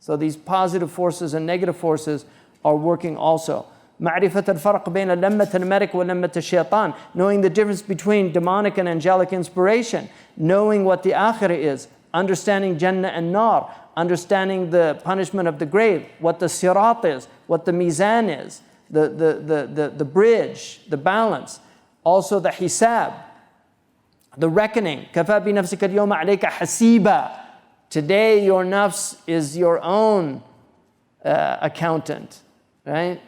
So these positive forces and negative forces are working also. معرفة الفرق بين لمة الملك ولمة الشيطان. Knowing the difference between demonic and angelic inspiration. Knowing what the akhirah is. Understanding Jannah and Nar. Understanding the punishment of the grave. What the sirat is. What the mizan is. The bridge. The balance. Also the hisab, the reckoning. كَفَى بِنَفْسِكَ الْيَوْمَ عَلَيْكَ حَسِيبًا. Today your nafs is your own accountant, right?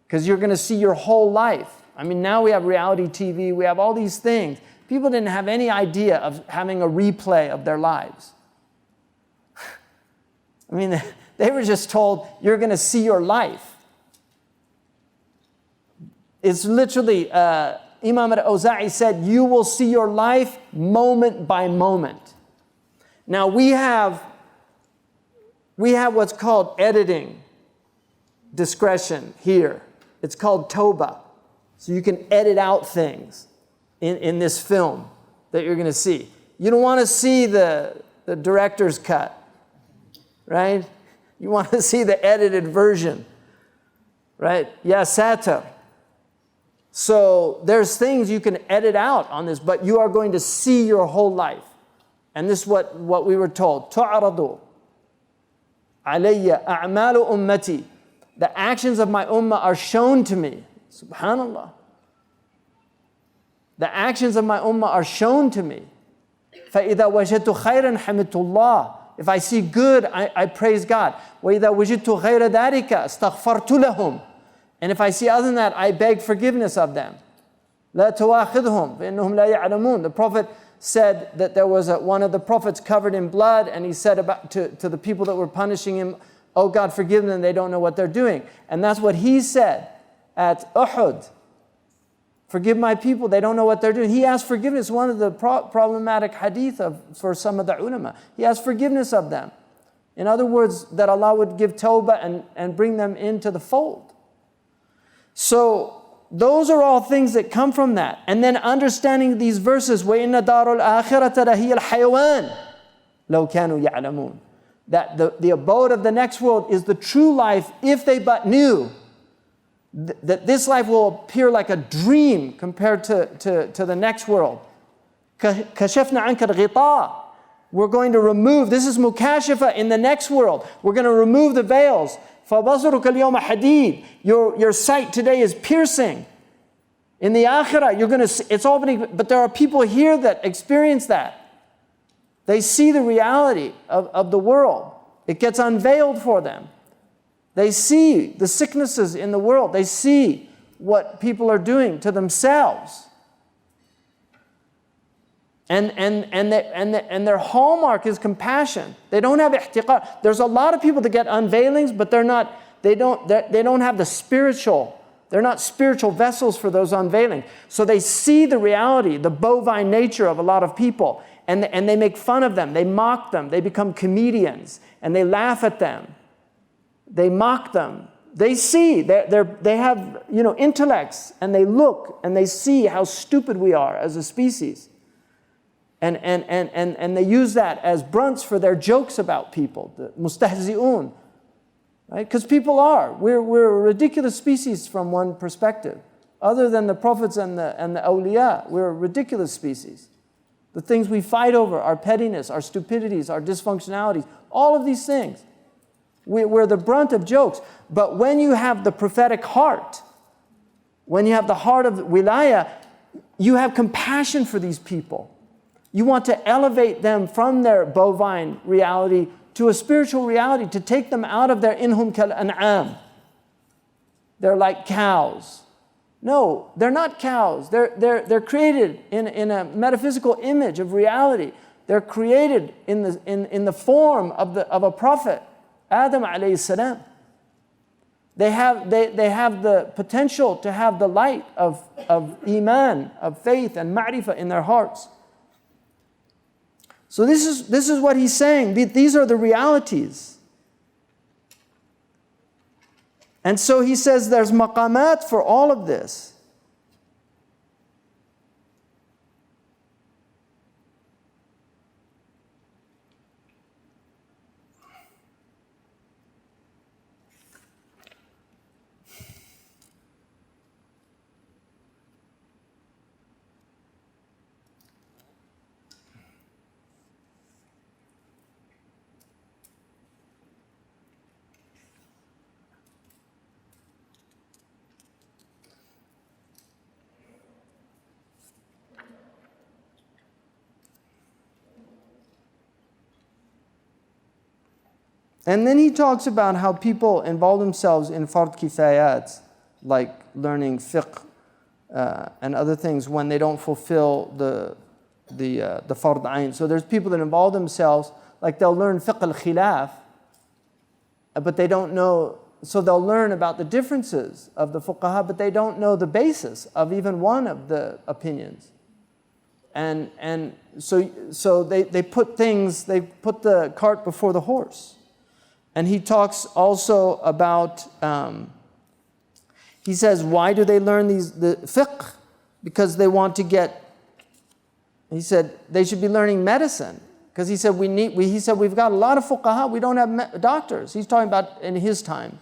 Because you're going to see your whole life. I mean, now we have reality TV, we have all these things. People didn't have any idea of having a replay of their lives. I mean, they were just told, you're going to see your life. It's literally, Imam al-Awza'i said, you will see your life moment by moment. Now we have what's called editing discretion here. It's called Tawbah. So you can edit out things in this film that you're going to see. You don't want to see the director's cut, right? You want to see the edited version, right? Ya Satar. So there's things you can edit out on this, but you are going to see your whole life. And this is what we were told. تُعْرَضُ عَلَيَّ أَعْمَالُ أُمَّتِي. The actions of my ummah are shown to me. Subhanallah. The actions of my ummah are shown to me. فَإِذَا وَجَدْتُ خَيْرًا حَمِدْتُ اللَّهِ. If I see good, I praise God. وَإِذَا وَجِدْتُ غَيْرَ ذَلِكَ اسْتَغْفَرْتُ لَهُمْ. And if I see other than that, I beg forgiveness of them. لَا تُوَاخِذْهُمْ فَإِنَّهُمْ لَا يَعْلَمُونَ. The Prophet said that there was one of the prophets covered in blood, and he said to the people that were punishing him, oh God, forgive them, they don't know what they're doing. And that's what he said at Uhud. Forgive my people, they don't know what they're doing. He asked forgiveness, one of the problematic hadith for some of the ulama. He asked forgiveness of them. In other words, that Allah would give tawbah and bring them into the fold. So those are all things that come from that. And then understanding these verses, وَإِنَّ دَارُ الْآخِرَةَ لَهِيَ الْحَيَوَانِ لَوْ كَانُوا يَعْلَمُونَ. That the abode of the next world is the true life if they but knew that this life will appear like a dream compared to the next world. كَشَفْنَا عَنْكَ الْغِطَاءِ. We're going to remove, this is mukashifa in the next world. We're going to remove the veils. فَبَصَرُكَ الْيَوْمَ حَدِيدٌ. Your sight today is piercing. In the akhirah, you're going to see, it's all been, but there are people here that experience that. They see the reality of the world. It gets unveiled for them. They see the sicknesses in the world. They see what people are doing to themselves. And their hallmark is compassion. They don't have ihtiqar. There's a lot of people that get unveilings, but they don't have the spiritual. They're not spiritual vessels for those unveilings. So they see the reality, the bovine nature of a lot of people, and they make fun of them. They mock them. They become comedians, and they laugh at them. They mock them. They see. They have intellects, and they look and they see how stupid we are as a species. And they use that as brunts for their jokes about people, the mustahzi'un, right? Because people are. We're a ridiculous species from one perspective. Other than the prophets and the awliya, we're a ridiculous species. The things we fight over, our pettiness, our stupidities, our dysfunctionalities, all of these things. We're the brunt of jokes. But when you have the prophetic heart, when you have the heart of wilayah, you have compassion for these people. You want to elevate them from their bovine reality to a spiritual reality, to take them out of their inhum kal an'am. They're like cows. No, they're not cows. They're created in a metaphysical image of reality. They're created in the form of a prophet, Adam alayhi salam. They have the potential to have the light of iman, of faith and ma'rifah in their hearts. So this is what he's saying. These are the realities. And so he says there's maqamat for all of this. And then he talks about how people involve themselves in fard kifayat, like learning fiqh and other things when they don't fulfill the fard ayn. So there's people that involve themselves, like they'll learn fiqh al-khilaf, but they don't know, so they'll learn about the differences of the fuqaha, but they don't know the basis of even one of the opinions. And so they put the cart before the horse. And he talks also about, he says, why do they learn the fiqh? Because they want to get, he said, they should be learning medicine. Because he said, he said, we've got a lot of fuqaha, we don't have doctors. He's talking about in his time.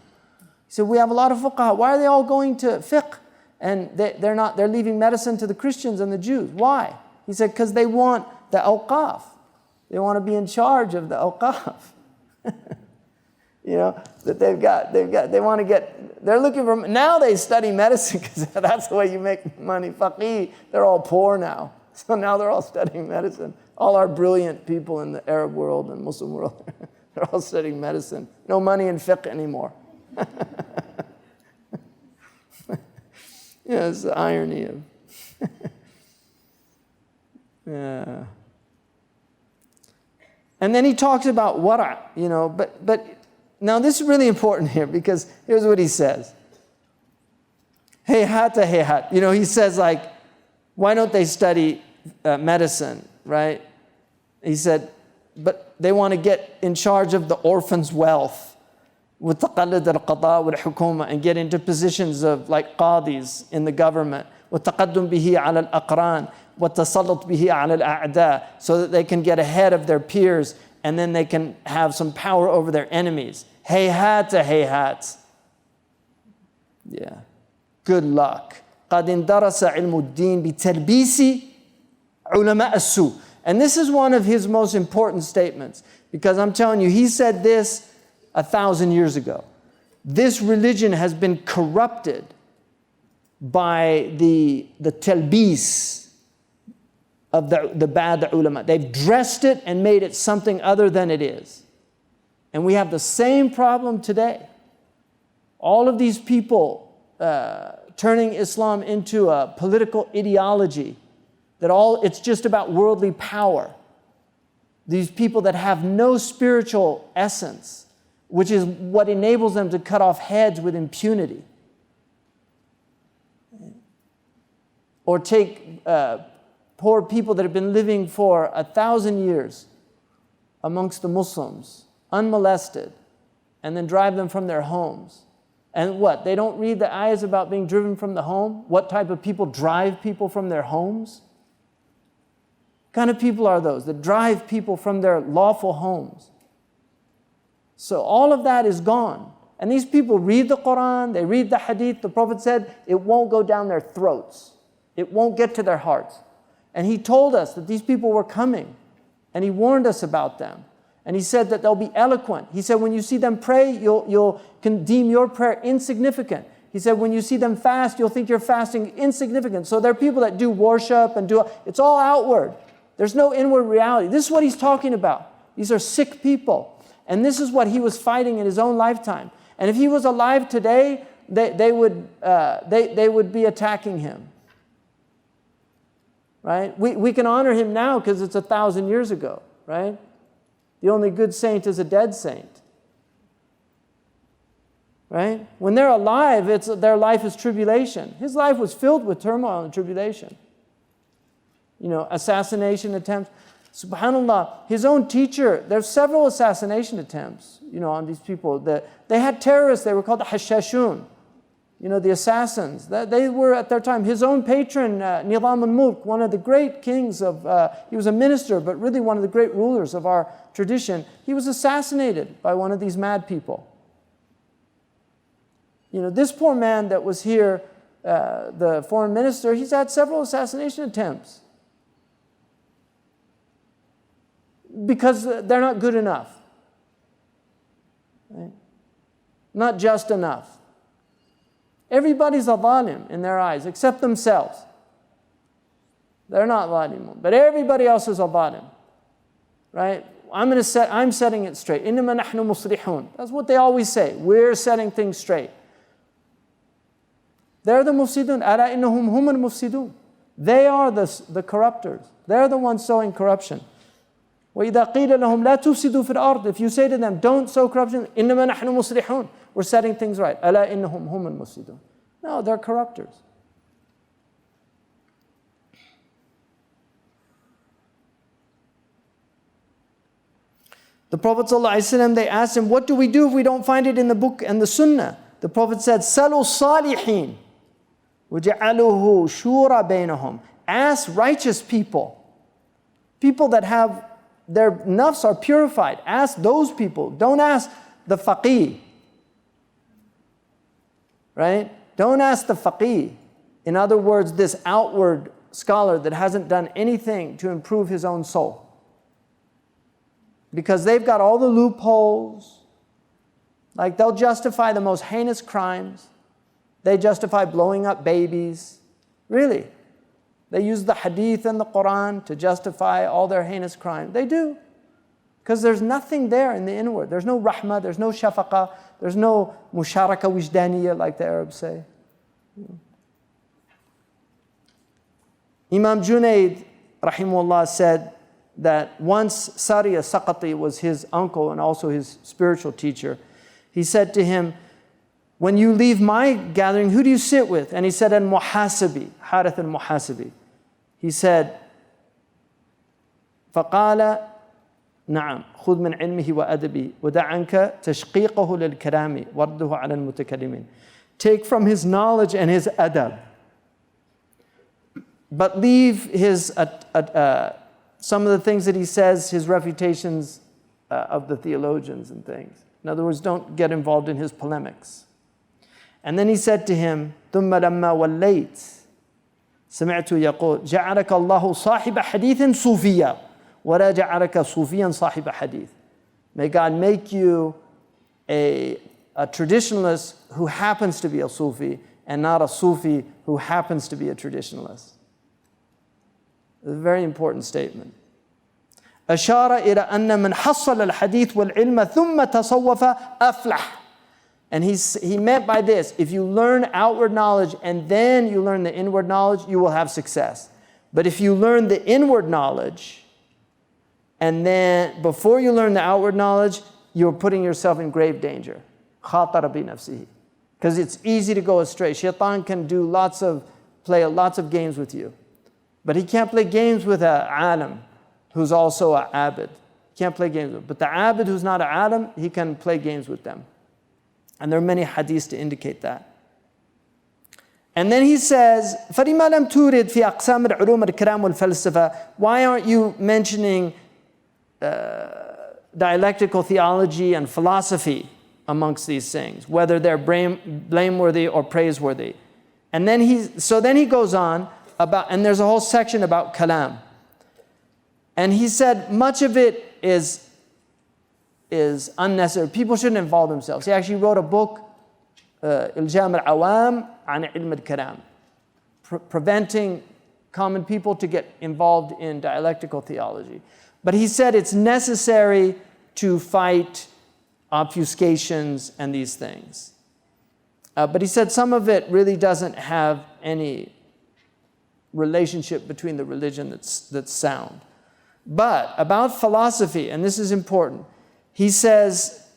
He said, we have a lot of fuqaha. Why are they all going to fiqh? And they're leaving medicine to the Christians and the Jews. Why? He said, because they want the awqaf. They want to be in charge of the awqaf. You know, that they want to get, they're looking for, now they study medicine because that's the way you make money. Faqih, they're all poor now. So now they're all studying medicine. All our brilliant people in the Arab world and Muslim world, they're all studying medicine. No money in fiqh anymore. Yeah, it's the irony of, yeah. And then he talks about wara', you know, but now this is really important here because here's what he says. Hayhat. You know, he says like, why don't they study medicine, right? He said, but they want to get in charge of the orphans' wealth وتقلد القضاء والحكومة and get into positions of like qadis in the government والتقدم به على الأقران والتسلط به على الأعداء so that they can get ahead of their peers and then they can have some power over their enemies. Hayhat. Yeah. Good luck. قد اندرس علم الدين بتلبيس علماء السوء. And this is one of his most important statements because I'm telling you, he said this 1,000 years ago. This religion has been corrupted by the talbis of the bad ulama. They've dressed it and made it something other than it is. And we have the same problem today. All of these people turning Islam into a political ideology, it's just about worldly power. These people that have no spiritual essence, which is what enables them to cut off heads with impunity. Or take poor people that have been living for 1,000 years amongst the Muslims, unmolested, and then drive them from their homes. And what? They don't read the ayahs about being driven from the home? What type of people drive people from their homes? What kind of people are those that drive people from their lawful homes? So all of that is gone. And these people read the Quran, they read the Hadith. The Prophet said it won't go down their throats. It won't get to their hearts. And he told us that these people were coming. And he warned us about them. And he said that they'll be eloquent. He said when you see them pray, you'll deem your prayer insignificant. He said when you see them fast, you'll think you're fasting insignificant. So there are people that do worship and it's all outward. There's no inward reality. This is what he's talking about. These are sick people. And this is what he was fighting in his own lifetime. And if he was alive today, they would be attacking him. Right? We can honor him now because it's 1,000 years ago, right? The only good saint is a dead saint. Right? When they're alive, their life is tribulation. His life was filled with turmoil and tribulation. You know, assassination attempts. SubhanAllah, his own teacher, there's several assassination attempts, you know, on these people. They had terrorists, they were called the Hashashun, you know, the assassins. They were at their time. His own patron, Nizam al-Mulk, one of the great kings he was a minister, but really one of the great rulers of our tradition, he was assassinated by one of these mad people. You know, this poor man that was here, the foreign minister, he's had several assassination attempts. Because they're not good enough. Right? Not just enough. Everybody's a zalim in their eyes, except themselves. They're not zalimun, but everybody else is a zalim. Right? I'm setting it straight. إِنَّمَا نَحْنُ مُصْلِحُونَ. That's what they always say. We're setting things straight. They're the mufsidun. أَلَا إِنَّهُمْ هُمُ الْمُفْسِدُونَ. They are the corruptors. They're the ones sowing corruption. وَإِذَا قِيلَ لَهُمْ لَا تُفْسِدُوا فِي الْأَرْضِ. If you say to them, don't sow corruption, إِنَّمَا نَحْنُ مُصْلِحُونَ. We're setting things right. أَلَا إِنَّهُمْ هُمُ الْمُفْسِدُونَ. No, they're corruptors. The Prophet ﷺ, they asked him, what do we do if we don't find it in the book and the sunnah? The Prophet said, سَلُوا الصَّالِحِينَ وَجَعَلُوهُ شُورَ بَيْنَهُمْ. Ask righteous people. People that have, their nafs are purified. Ask those people. Don't ask the faqih. Right? Don't ask the faqih. In other words, this outward scholar that hasn't done anything to improve his own soul. Because they've got all the loopholes. Like they'll justify the most heinous crimes. They justify blowing up babies. Really. They use the hadith and the Quran to justify all their heinous crimes. They do. Because there's nothing there in the inward. There's no rahmah, there's no shafaqah, there's no musharaka wijdaniyah like the Arabs say. Imam Junayd, rahimahullah, said that once Sariya Saqati was his uncle and also his spiritual teacher, he said to him, when you leave my gathering, who do you sit with? And he said, al-Muhasibi, Harith al-Muhasibi. He said, فَقَالَ نعم خذ من علمه وأدبه ودع عنك تشقيقه للكلام ورده على المتكلمين. Take from his knowledge and his adab, but leave his some of the things that he says, his refutations of the theologians and things. In other words, don't get involved in his polemics. And then he said to him, ثم لما وليت سمعت يقول جعلك الله صاحب حديث صوفيا ولا جعلك صوفيا صاحب حديث. May God make you a traditionalist who happens to be a Sufi and not a Sufi who happens to be a traditionalist. A very important statement. أشار إلى أن من حصل الحديث والعلم ثم تصوف أفلح. And he meant by this, if you learn outward knowledge and then you learn the inward knowledge, you will have success. But if you learn the inward knowledge and then before you learn the outward knowledge, you're putting yourself in grave danger. خاطر بنفسه. Because it's easy to go astray. Shaitan can play lots of games with you. But he can't play games with an alim who's also an abid. He can't play games with. But the abid who's not an alim, he can play games with them. And there are many hadiths to indicate that. And then he says, فَلِمَا لَمْ تُورِدْ فِي أَقْسَامِ الْعُلُومِ الْكِرَامِ وَالْفَلْسَفَةِ. Why aren't you mentioning dialectical theology and philosophy amongst these things, whether they're blameworthy or praiseworthy? And then he goes on about, and there's a whole section about kalam. And he said much of it is unnecessary. People shouldn't involve themselves. He actually wrote a book, Iljam al-Awam an Ilm al-Kalam, preventing common people to get involved in dialectical theology. But he said it's necessary to fight obfuscations and these things. But he said some of it really doesn't have any relationship between the religion that's sound. But about philosophy, and this is important, he says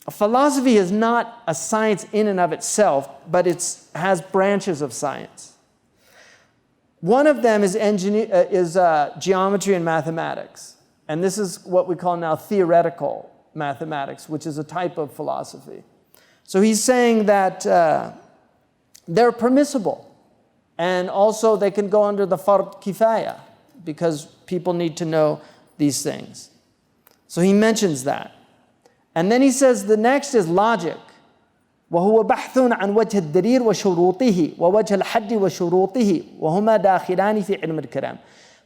philosophy is not a science in and of itself, but it has branches of science. One of them is geometry and mathematics. And this is what we call now theoretical mathematics, which is a type of philosophy. So he's saying that they're permissible. And also they can go under the fard kifaya, because people need to know these things. So he mentions that. And then he says the next is logic. وهو بحث عن وجه الدليل وشروطه ووجه الحد وشروطه وهما داخلان في علم الكلام.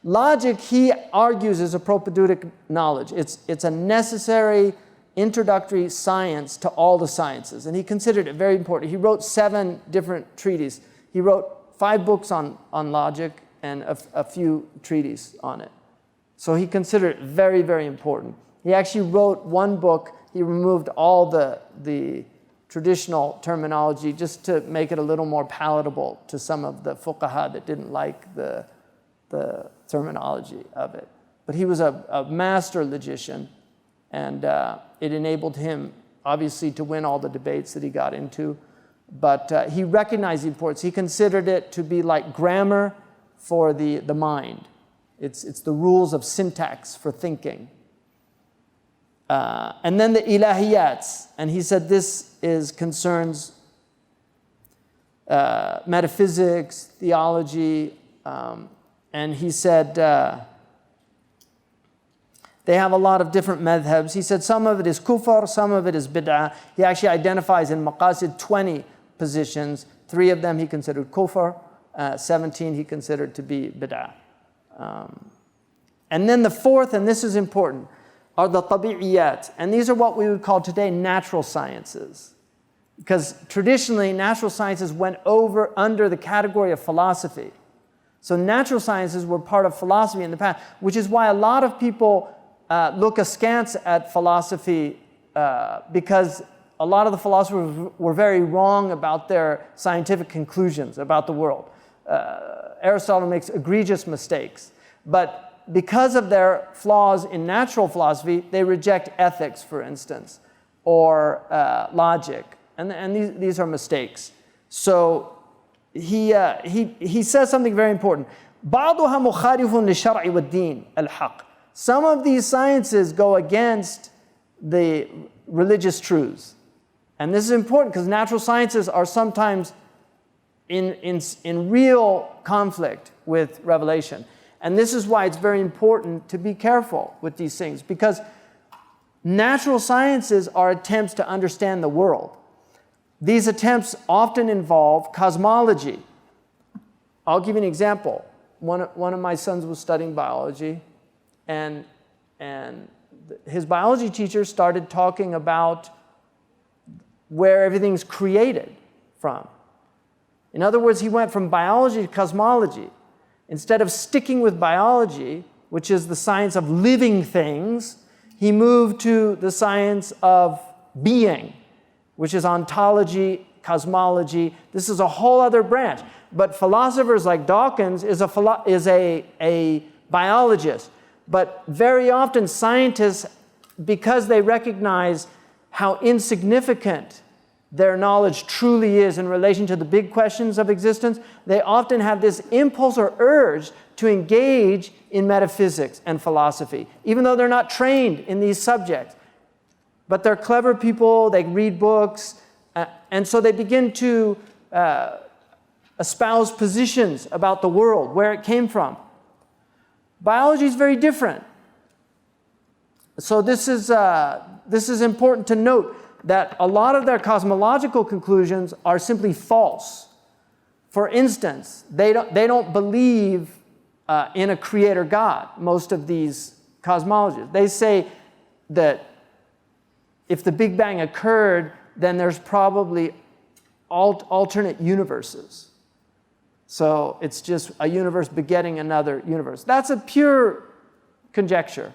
Logic, he argues, is a propedeutic knowledge. It's a necessary introductory science to all the sciences. And he considered it very important. He wrote 7 different treatises. He wrote 5 books on logic and a few treatises on it. So he considered it very, very important. He actually wrote one book. He removed all the traditional terminology just to make it a little more palatable to some of the fuqaha that didn't like the terminology of it. But he was a master logician, and it enabled him, obviously, to win all the debates that he got into. But he recognized the importance. He considered it to be like grammar for the mind. It's the rules of syntax for thinking. And then the ilahiyats, and he said this concerns metaphysics, theology, and he said they have a lot of different madhabs. He said some of it is kufr, some of it is bid'ah. He actually identifies in Maqasid 20 positions. 3 of them he considered kufr, 17 he considered to be bid'ah. And then the fourth, and this is important, are the tabi'iyat. And these are what we would call today natural sciences. Because traditionally, natural sciences went under the category of philosophy. So natural sciences were part of philosophy in the past, which is why a lot of people look askance at philosophy because a lot of the philosophers were very wrong about their scientific conclusions about the world. Aristotle makes egregious mistakes. But because of their flaws in natural philosophy, they reject ethics, for instance, or logic. And these are mistakes. So he says something very important. بعضها مخالف للشرع والدين الحق. Some of these sciences go against the religious truths. And this is important because natural sciences are sometimes in real conflict with revelation. And this is why it's very important to be careful with these things, because natural sciences are attempts to understand the world. These attempts often involve cosmology. I'll give you an example. One of my sons was studying biology, and his biology teacher started talking about where everything's created from. In other words, he went from biology to cosmology. Instead of sticking with biology, which is the science of living things, he moved to the science of being, which is ontology, cosmology. This is a whole other branch. But philosophers like Dawkins is a biologist. But very often scientists, because they recognize how insignificant their knowledge truly is in relation to the big questions of existence, they often have this impulse or urge to engage in metaphysics and philosophy, even though they're not trained in these subjects. But they're clever people, they read books, and so they begin to espouse positions about the world, where it came from. Biology is very different. So this is important to note, that a lot of their cosmological conclusions are simply false. For instance, they don't believe in a creator God, most of these cosmologists. They say that if the Big Bang occurred, then there's probably alternate universes. So it's just a universe begetting another universe. That's a pure conjecture.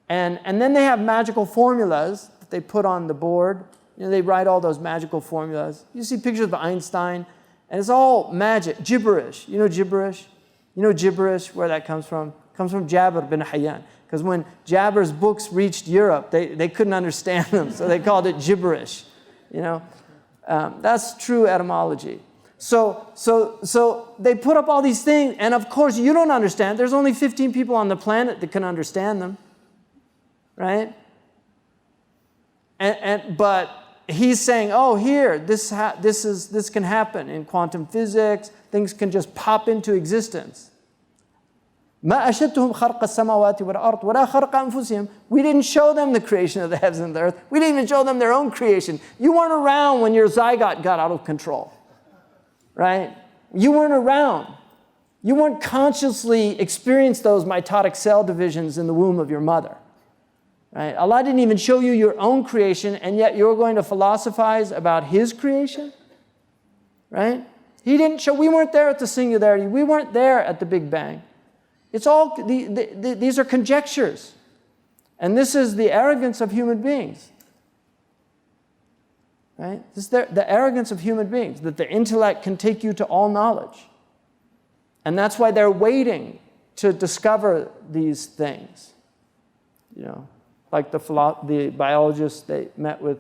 And then they have magical formulas that they put on the board. You know, they write all those magical formulas. You see pictures of Einstein, and it's all magic, gibberish. You know gibberish? You know gibberish, where that comes from? It comes from Jabir bin Hayyan. Because when Jabir's books reached Europe, they couldn't understand them, so they called it gibberish. You know, that's true etymology. So they put up all these things, and of course you don't understand. There's only 15 people on the planet that can understand them, right? But he's saying, oh, here, this can happen in quantum physics. Things can just pop into existence. ما أشدتهم خلق السماوات والأرض ولا خلق أنفسهم. We didn't show them the creation of the heavens and the earth. We didn't even show them their own creation. You weren't around when your zygote got out of control, right? You weren't around. You weren't consciously experienced those mitotic cell divisions in the womb of your mother, right? Allah didn't even show you your own creation, and yet you're going to philosophize about His creation, right? He didn't show. We weren't there at the singularity. We weren't there at the Big Bang. It's all, these are conjectures. And this is the arrogance of human beings. Right? This is the arrogance of human beings, that the intellect can take you to all knowledge. And that's why they're waiting to discover these things. You know, like the biologists, they met with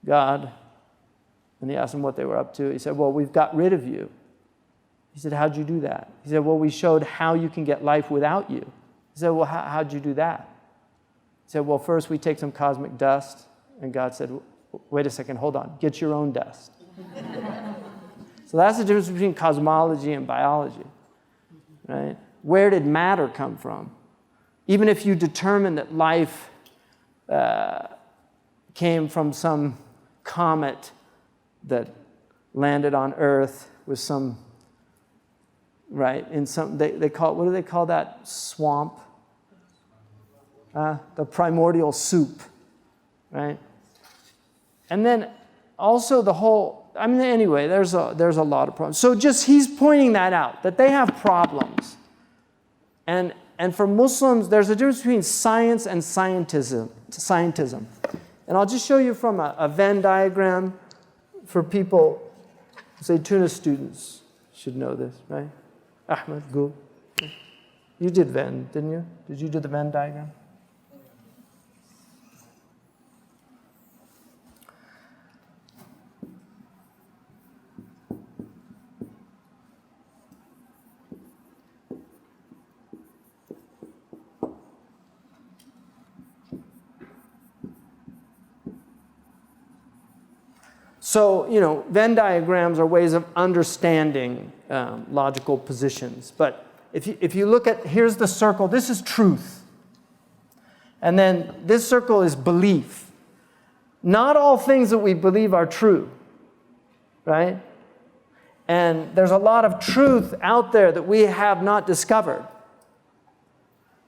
God, and he asked them what they were up to. He said, well, we've got rid of you. He said, how'd you do that? He said, well, we showed how you can get life without you. He said, well, how'd you do that? He said, well, first we take some cosmic dust. And God said, wait a second, hold on, get your own dust. So that's the difference between cosmology and biology, right? Where did matter come from? Even if you determine that life came from some comet that landed on Earth with some, right, in some, they call, what do they call that swamp? The primordial soup, right? And then also the whole, I mean, anyway, there's a lot of problems. So just, he's pointing that out, that they have problems. And for Muslims, there's a difference between science and scientism. And I'll just show you from a Venn diagram for people, say Tunis students should know this, right? Ahmed, go. You did Venn, didn't you? Did you do the Venn diagram? So, you know, Venn diagrams are ways of understanding logical positions. But if you look at, here's the circle, this is truth. And then this circle is belief. Not all things that we believe are true, right? And there's a lot of truth out there that we have not discovered.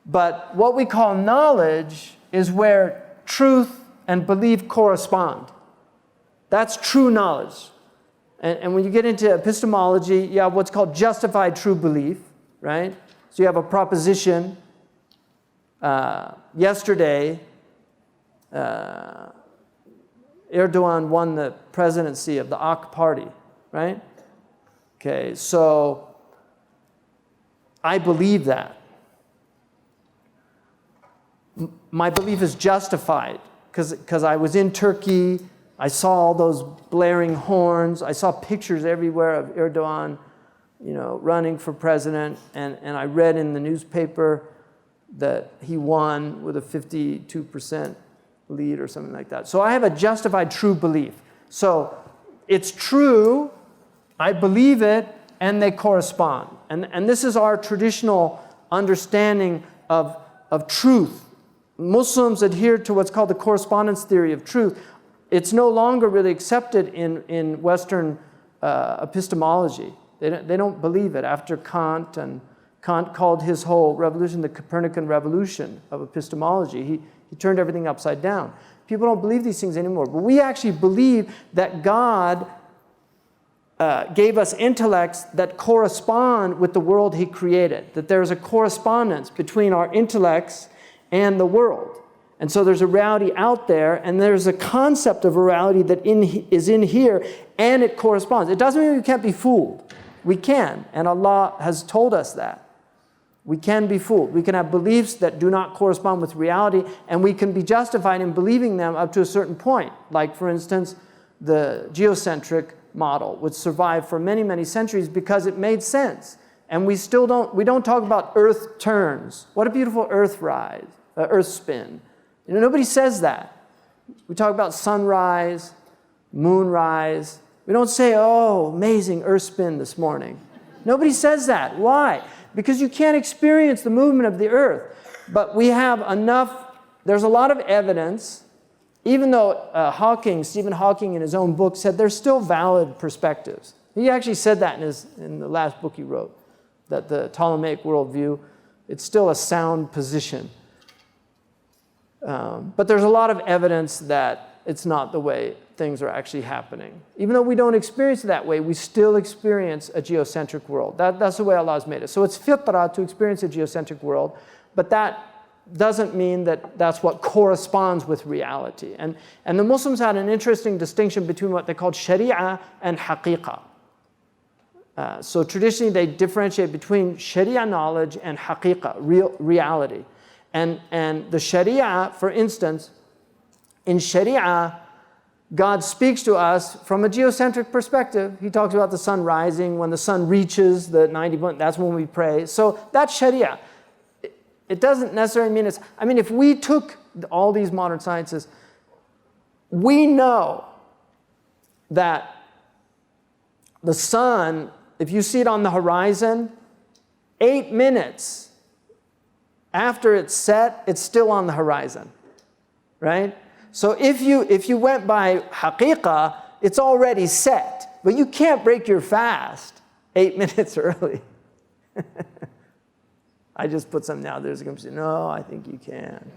But what we call knowledge is where truth and belief correspond. That's true knowledge. And when you get into epistemology, you have what's called justified true belief, right? So you have a proposition. Yesterday, Erdogan won the presidency of the AK party, right? Okay, so I believe that. My belief is justified because I was in Turkey. I saw all those blaring horns. I saw pictures everywhere of Erdogan, you know, running for president. And I read in the newspaper that he won with a 52% lead or something like that. So I have a justified true belief. So it's true, I believe it, and they correspond. And this is our traditional understanding of truth. Muslims adhere to what's called the correspondence theory of truth. It's no longer really accepted in Western epistemology. They don't believe it after Kant, and Kant called his whole revolution the Copernican revolution of epistemology. He turned everything upside down. People don't believe these things anymore. But we actually believe that God gave us intellects that correspond with the world he created, that there's a correspondence between our intellects and the world. And so there's a reality out there, and there's a concept of a reality that is in here, and it corresponds. It doesn't mean we can't be fooled. We can, and Allah has told us that. We can be fooled. We can have beliefs that do not correspond with reality, and we can be justified in believing them up to a certain point. Like, for instance, the geocentric model, which survived for many, many centuries because it made sense. And we don't talk about Earth turns. What a beautiful Earth rise, Earth spin. You know, nobody says that. We talk about sunrise, moonrise. We don't say, oh, amazing Earth spin this morning. Nobody says that. Why? Because you can't experience the movement of the Earth. But we have enough, there's a lot of evidence, even though Stephen Hawking in his own book said there's still valid perspectives. He actually said that in the last book he wrote, that the Ptolemaic worldview, it's still a sound position. But there's a lot of evidence that it's not the way things are actually happening. Even though we don't experience it that way, we still experience a geocentric world. That's the way Allah has made it. So it's fitrah to experience a geocentric world, but that doesn't mean that that's what corresponds with reality. And the Muslims had an interesting distinction between what they called sharia and haqiqah. So traditionally they differentiate between sharia knowledge and haqiqah, reality. And the sharia, for instance, in sharia, God speaks to us from a geocentric perspective. He talks about the sun rising. When the sun reaches the 90, that's when we pray. So that's sharia. It doesn't necessarily mean it's, I mean, if we took all these modern sciences, we know that the sun, if you see it on the horizon, 8 minutes after it's set, it's still on the horizon, right? So if you went by haqiqah, it's already set, but you can't break your fast 8 minutes early. I just put something out there. There's going to say, no, I think you can.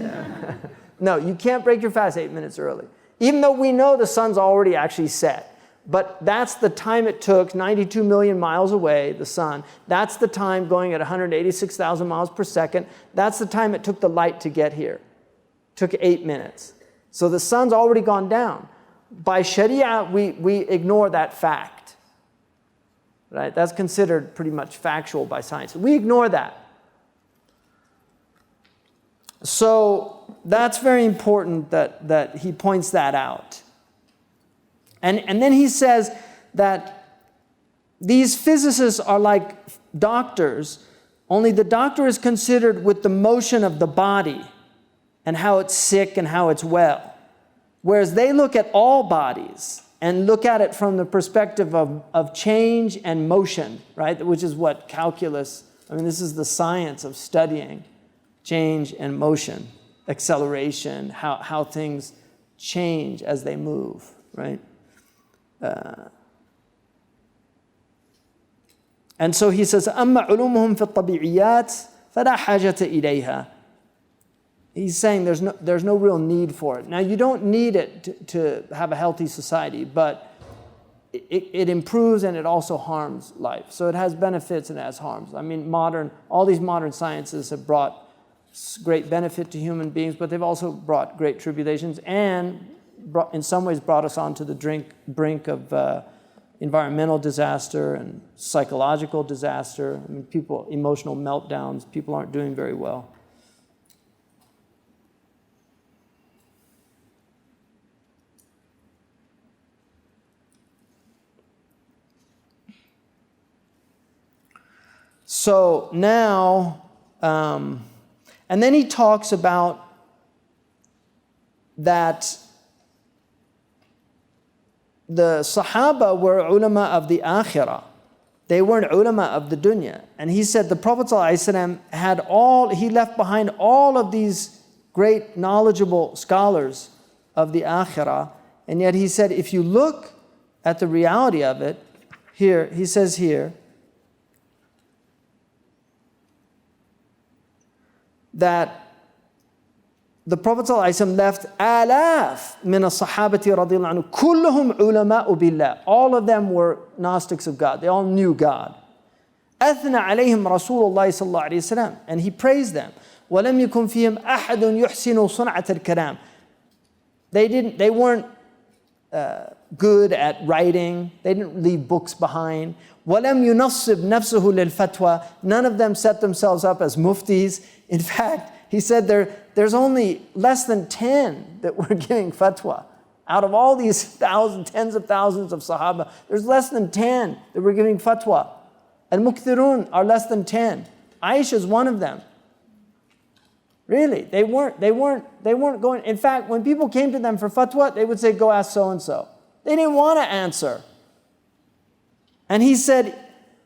Yeah. No, you can't break your fast 8 minutes early, even though we know the sun's already actually set. But that's the time it took, 92 million miles away, the sun. That's the time going at 186,000 miles per second. That's the time it took the light to get here. It took 8 minutes. So the sun's already gone down. By Sharia, we ignore that fact. Right? That's considered pretty much factual by science. We ignore that. So that's very important that he points that out. And then he says that these physicists are like doctors, only the doctor is considered with the motion of the body and how it's sick and how it's well. Whereas they look at all bodies and look at it from the perspective of change and motion, right? Which is what calculus, I mean, this is the science of studying change and motion, acceleration, how things change as they move, right? And so he says, أما علومهم في الطبيعيات فلا حاجة إليها. He's saying there's no real need for it. Now you don't need it to have a healthy society, but it improves and it also harms life. So it has benefits and it has harms. I mean, all these modern sciences have brought great benefit to human beings, but they've also brought great tribulations and in some ways brought us onto the brink of environmental disaster and psychological disaster. I mean, emotional meltdowns, people aren't doing very well. So now, and then he talks about that the Sahaba were ulama of the akhirah. They weren't ulama of the dunya. And he said the Prophet ﷺ he left behind all of these great knowledgeable scholars of the akhirah. And yet he said, if you look at the reality of it, here, he says here, that the Prophet ﷺ left alaf min as-sahabati radiyallahu anhu, kulluhum ulama'u billah. All of them were Gnostics of God. They all knew God. أثنى عليهم رسول الله صلى الله عليه وسلم, and he praised them. ولم يكن فيهم أحد يحسن صنعة الكلام. They weren't good at writing. They didn't leave books behind. وَلَمْ يُنَصِّبْ نَفْسُهُ لِلْفَتْوَى. None of them set themselves up as muftis. In fact, he said there's only less than 10 that were giving fatwa. Out of all these tens of thousands of Sahaba, there's less than 10 that were giving fatwa. Al-Mukthirun are less than 10. Aisha is one of them. Really, they weren't going. In fact, when people came to them for fatwa, they would say, go ask so-and-so. They didn't want to answer. And he said,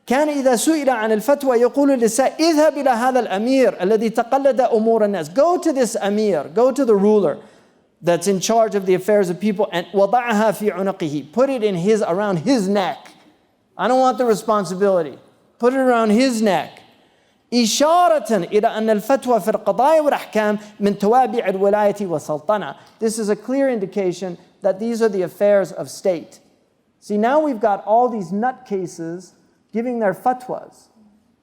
كان إذا سئل عن الفتوى يقول للسائل اذهب إلى هذا الأمير الذي تقلد أمور الناس. Go to this Amir, go to the ruler that's in charge of the affairs of people, and وضعها في عنقه. Put it around his neck. I don't want the responsibility. Put it around his neck. إشارة إلى أن الفتوى في القضايا والأحكام من توابع الولاية والسلطنة. This is a clear indication that these are the affairs of state. See, now we've got all these nutcases giving their fatwas,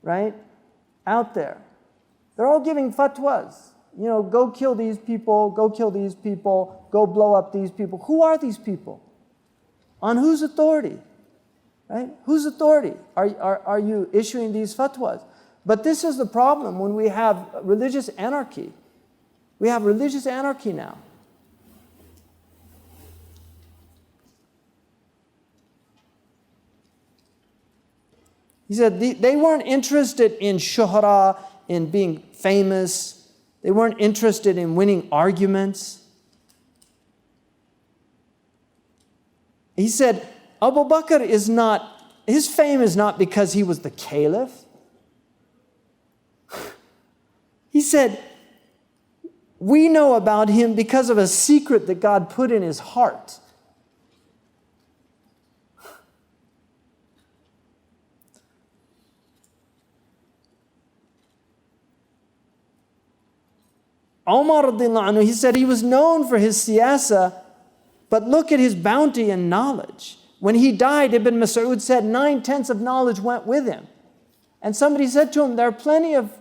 right, out there. They're all giving fatwas. You know, go kill these people, go kill these people, go blow up these people. Who are these people? On whose authority? Right? Whose authority are you issuing these fatwas? But this is the problem when we have religious anarchy. We have religious anarchy now. He said they weren't interested in shuhra, in being famous. They weren't interested in winning arguments. He said, Abu Bakr is not, his fame is not because he was the caliph. He said, we know about him because of a secret that God put in his heart. Umar radiallahu anhu, he said he was known for his siyasa, but look at his bounty and knowledge. When he died, Ibn Mas'ud said 9/10 of knowledge went with him. And somebody said to him, there are plenty of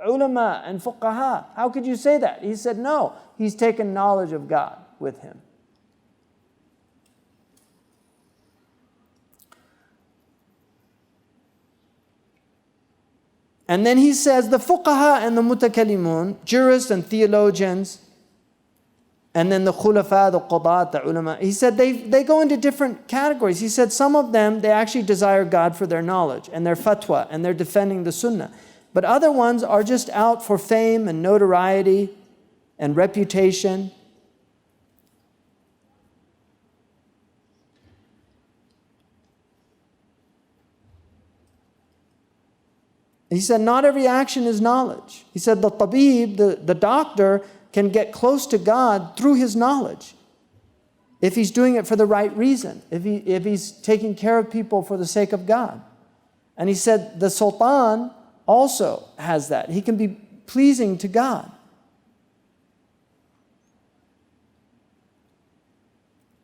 ulama and fuqaha. How could you say that? He said, no, he's taken knowledge of God with him. And then he says the fuqaha and the mutakallimun, jurists and theologians, and then the khulafa, the qadat, the ulama, he said they go into different categories. He said some of them, they actually desire God for their knowledge and their fatwa, and they're defending the sunnah. But other ones are just out for fame and notoriety and reputation. He said, not every action is knowledge. He said, the tabib, the doctor, can get close to God through his knowledge. If he's doing it for the right reason, if he's taking care of people for the sake of God. And he said, the sultan also has that. He can be pleasing to God.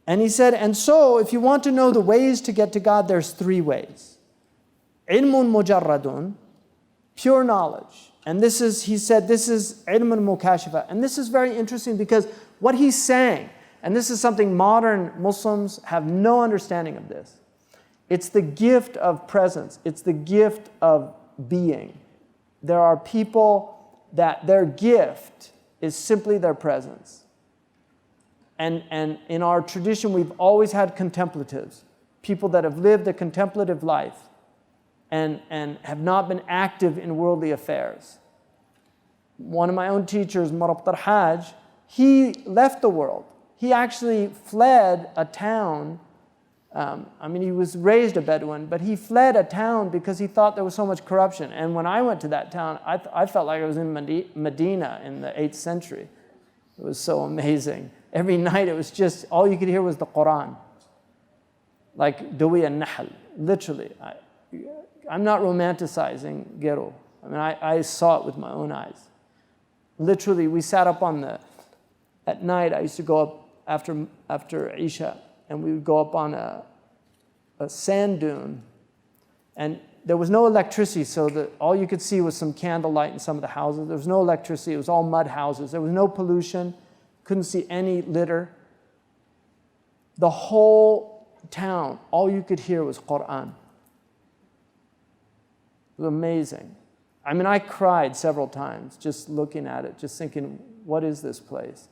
And he said, and so if you want to know the ways to get to God, there's 3 ways. Ilmun mujarradun, pure knowledge. And this is, he said, this is ilm al-mukashafa. And this is very interesting because what he's saying, and this is something modern Muslims have no understanding of this. It's the gift of presence. It's the gift of being. There are people that their gift is simply their presence. And in our tradition, we've always had contemplatives, people that have lived a contemplative life and have not been active in worldly affairs. One of my own teachers, Murabit al-Hajj, he left the world. He actually fled a town. He was raised a Bedouin, but he fled a town because he thought there was so much corruption. And when I went to that town, I felt like I was in Medina in the 8th century. It was so amazing. Every night it was just, all you could hear was the Quran. Like Dawi al-Nahl, literally. I'm not romanticizing Gero. I saw it with my own eyes. Literally, we sat up at night, I used to go up after Isha, and we would go up on a sand dune, and there was no electricity, so all you could see was some candlelight in some of the houses. There was no electricity, it was all mud houses. There was no pollution, couldn't see any litter. The whole town, all you could hear was Quran. It was amazing. I cried several times just looking at it, just thinking, what is this place?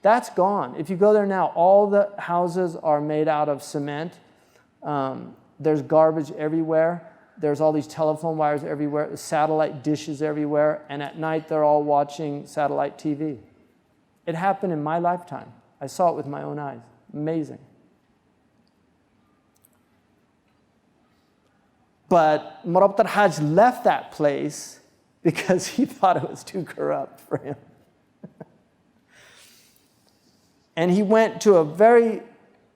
That's gone. If you go there now, all the houses are made out of cement. There's garbage everywhere. There's all these telephone wires everywhere, satellite dishes everywhere, and at night they're all watching satellite TV. It happened in my lifetime. I saw it with my own eyes. Amazing. But Murabit al-Hajj left that place because he thought it was too corrupt for him. And he went to a very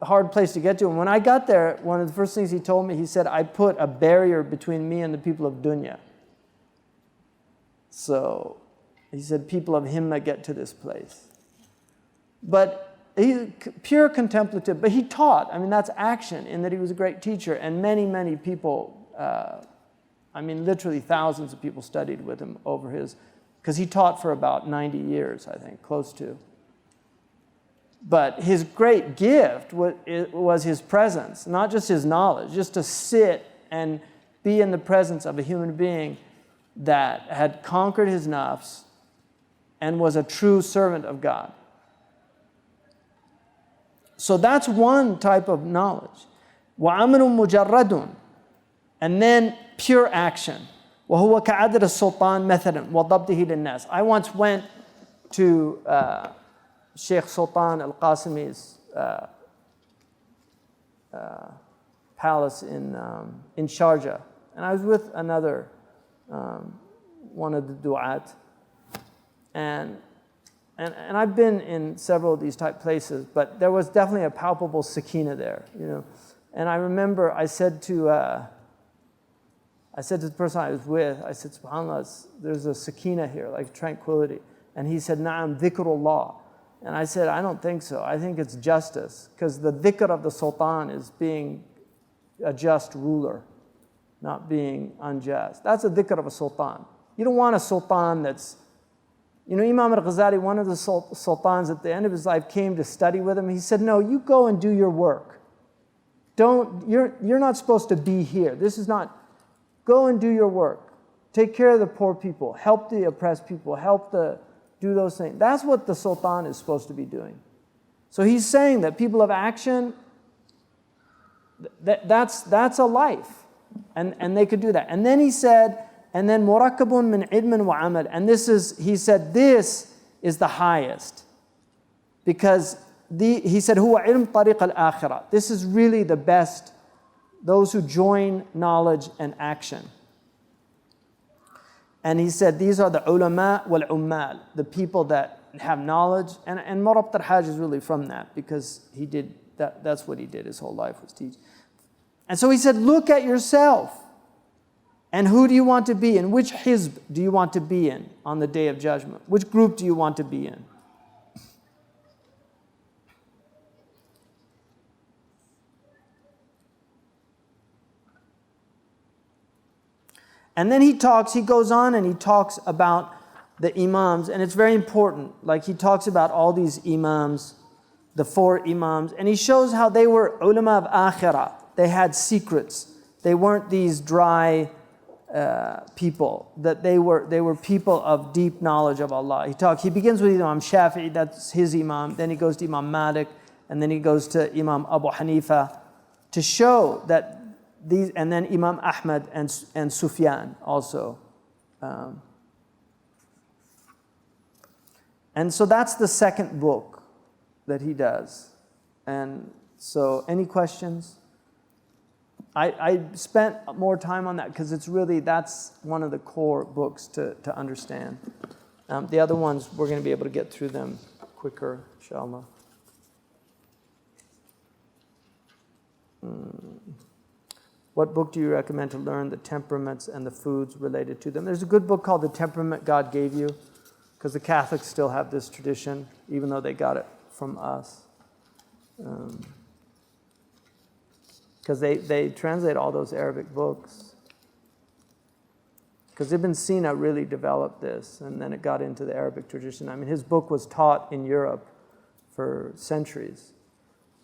hard place to get to. And when I got there, one of the first things he told me, he said, I put a barrier between me and the people of dunya. So he said, people of Himma get to this place. But he's pure contemplative, but he taught. That's action in that he was a great teacher. And many, many people, literally thousands of people studied with him over his because he taught for about 90 years, I think, close to. But his great gift was his presence, not just his knowledge, just to sit and be in the presence of a human being that had conquered his nafs and was a true servant of God. So that's one type of knowledge. وَعَمْلٌ مُجَرَّدٌ. And then pure action. وَهُوَ كَعَدْرِ السُّلْطَانِ مَثَلًا وَضَبْطِهِ لِلنَّاسِ. I once went to Sheikh Sultan al-Qasimi's palace in Sharjah. And I was with another, one of the du'at. And I've been in several of these type places, but there was definitely a palpable sakina there, you know. And I remember I said to the person I was with, I said, SubhanAllah, there's a sakina here, like tranquility. And he said, Na'am, dhikrullah. And I said, I don't think so. I think it's justice, because the dhikr of the sultan is being a just ruler, not being unjust. That's a dhikr of a sultan. You don't want a sultan that's, you know, Imam al-Ghazali, one of the sultans at the end of his life came to study with him. He said, no, you go and do your work. You're not supposed to be here. This is not, go and do your work. Take care of the poor people, help the oppressed people, do those things. That's what the sultan is supposed to be doing. So he's saying that people of action, that's a life. And they could do that. And then he said, and then murakkabun min ilmin wa amal. And he said, this is the highest. Because he said, huwa ilm tariq al-akhirah. This is really the best, those who join knowledge and action. And he said, these are the ulama wal ummal, the people that have knowledge. And Murabt al-Hajj is really from that, because he did that's what he did his whole life, was teach. And so he said, look at yourself. And who do you want to be in? Which hizb do you want to be in on the Day of Judgment? Which group do you want to be in? And then he goes on and he talks about the imams, and it's very important. Like, he talks about all these imams, the 4 imams, and he shows how they were ulama of akhirah. They had secrets. They weren't these dry people, that they were people of deep knowledge of Allah. He begins with Imam Shafi'i, that's his imam, then he goes to Imam Malik, and then he goes to Imam Abu Hanifa, to show that these, and then Imam Ahmad and Sufyan also. And so that's the second book that he does. And so, any questions? I spent more time on that because that's one of the core books to understand. The other ones, we're going to be able to get through them quicker, inshallah. What book do you recommend to learn the temperaments and the foods related to them? There's a good book called The Temperament God Gave You, because the Catholics still have this tradition, even though they got it from us. Because they translate all those Arabic books. Because Ibn Sina really developed this, and then it got into the Arabic tradition. I mean, his book was taught in Europe for centuries.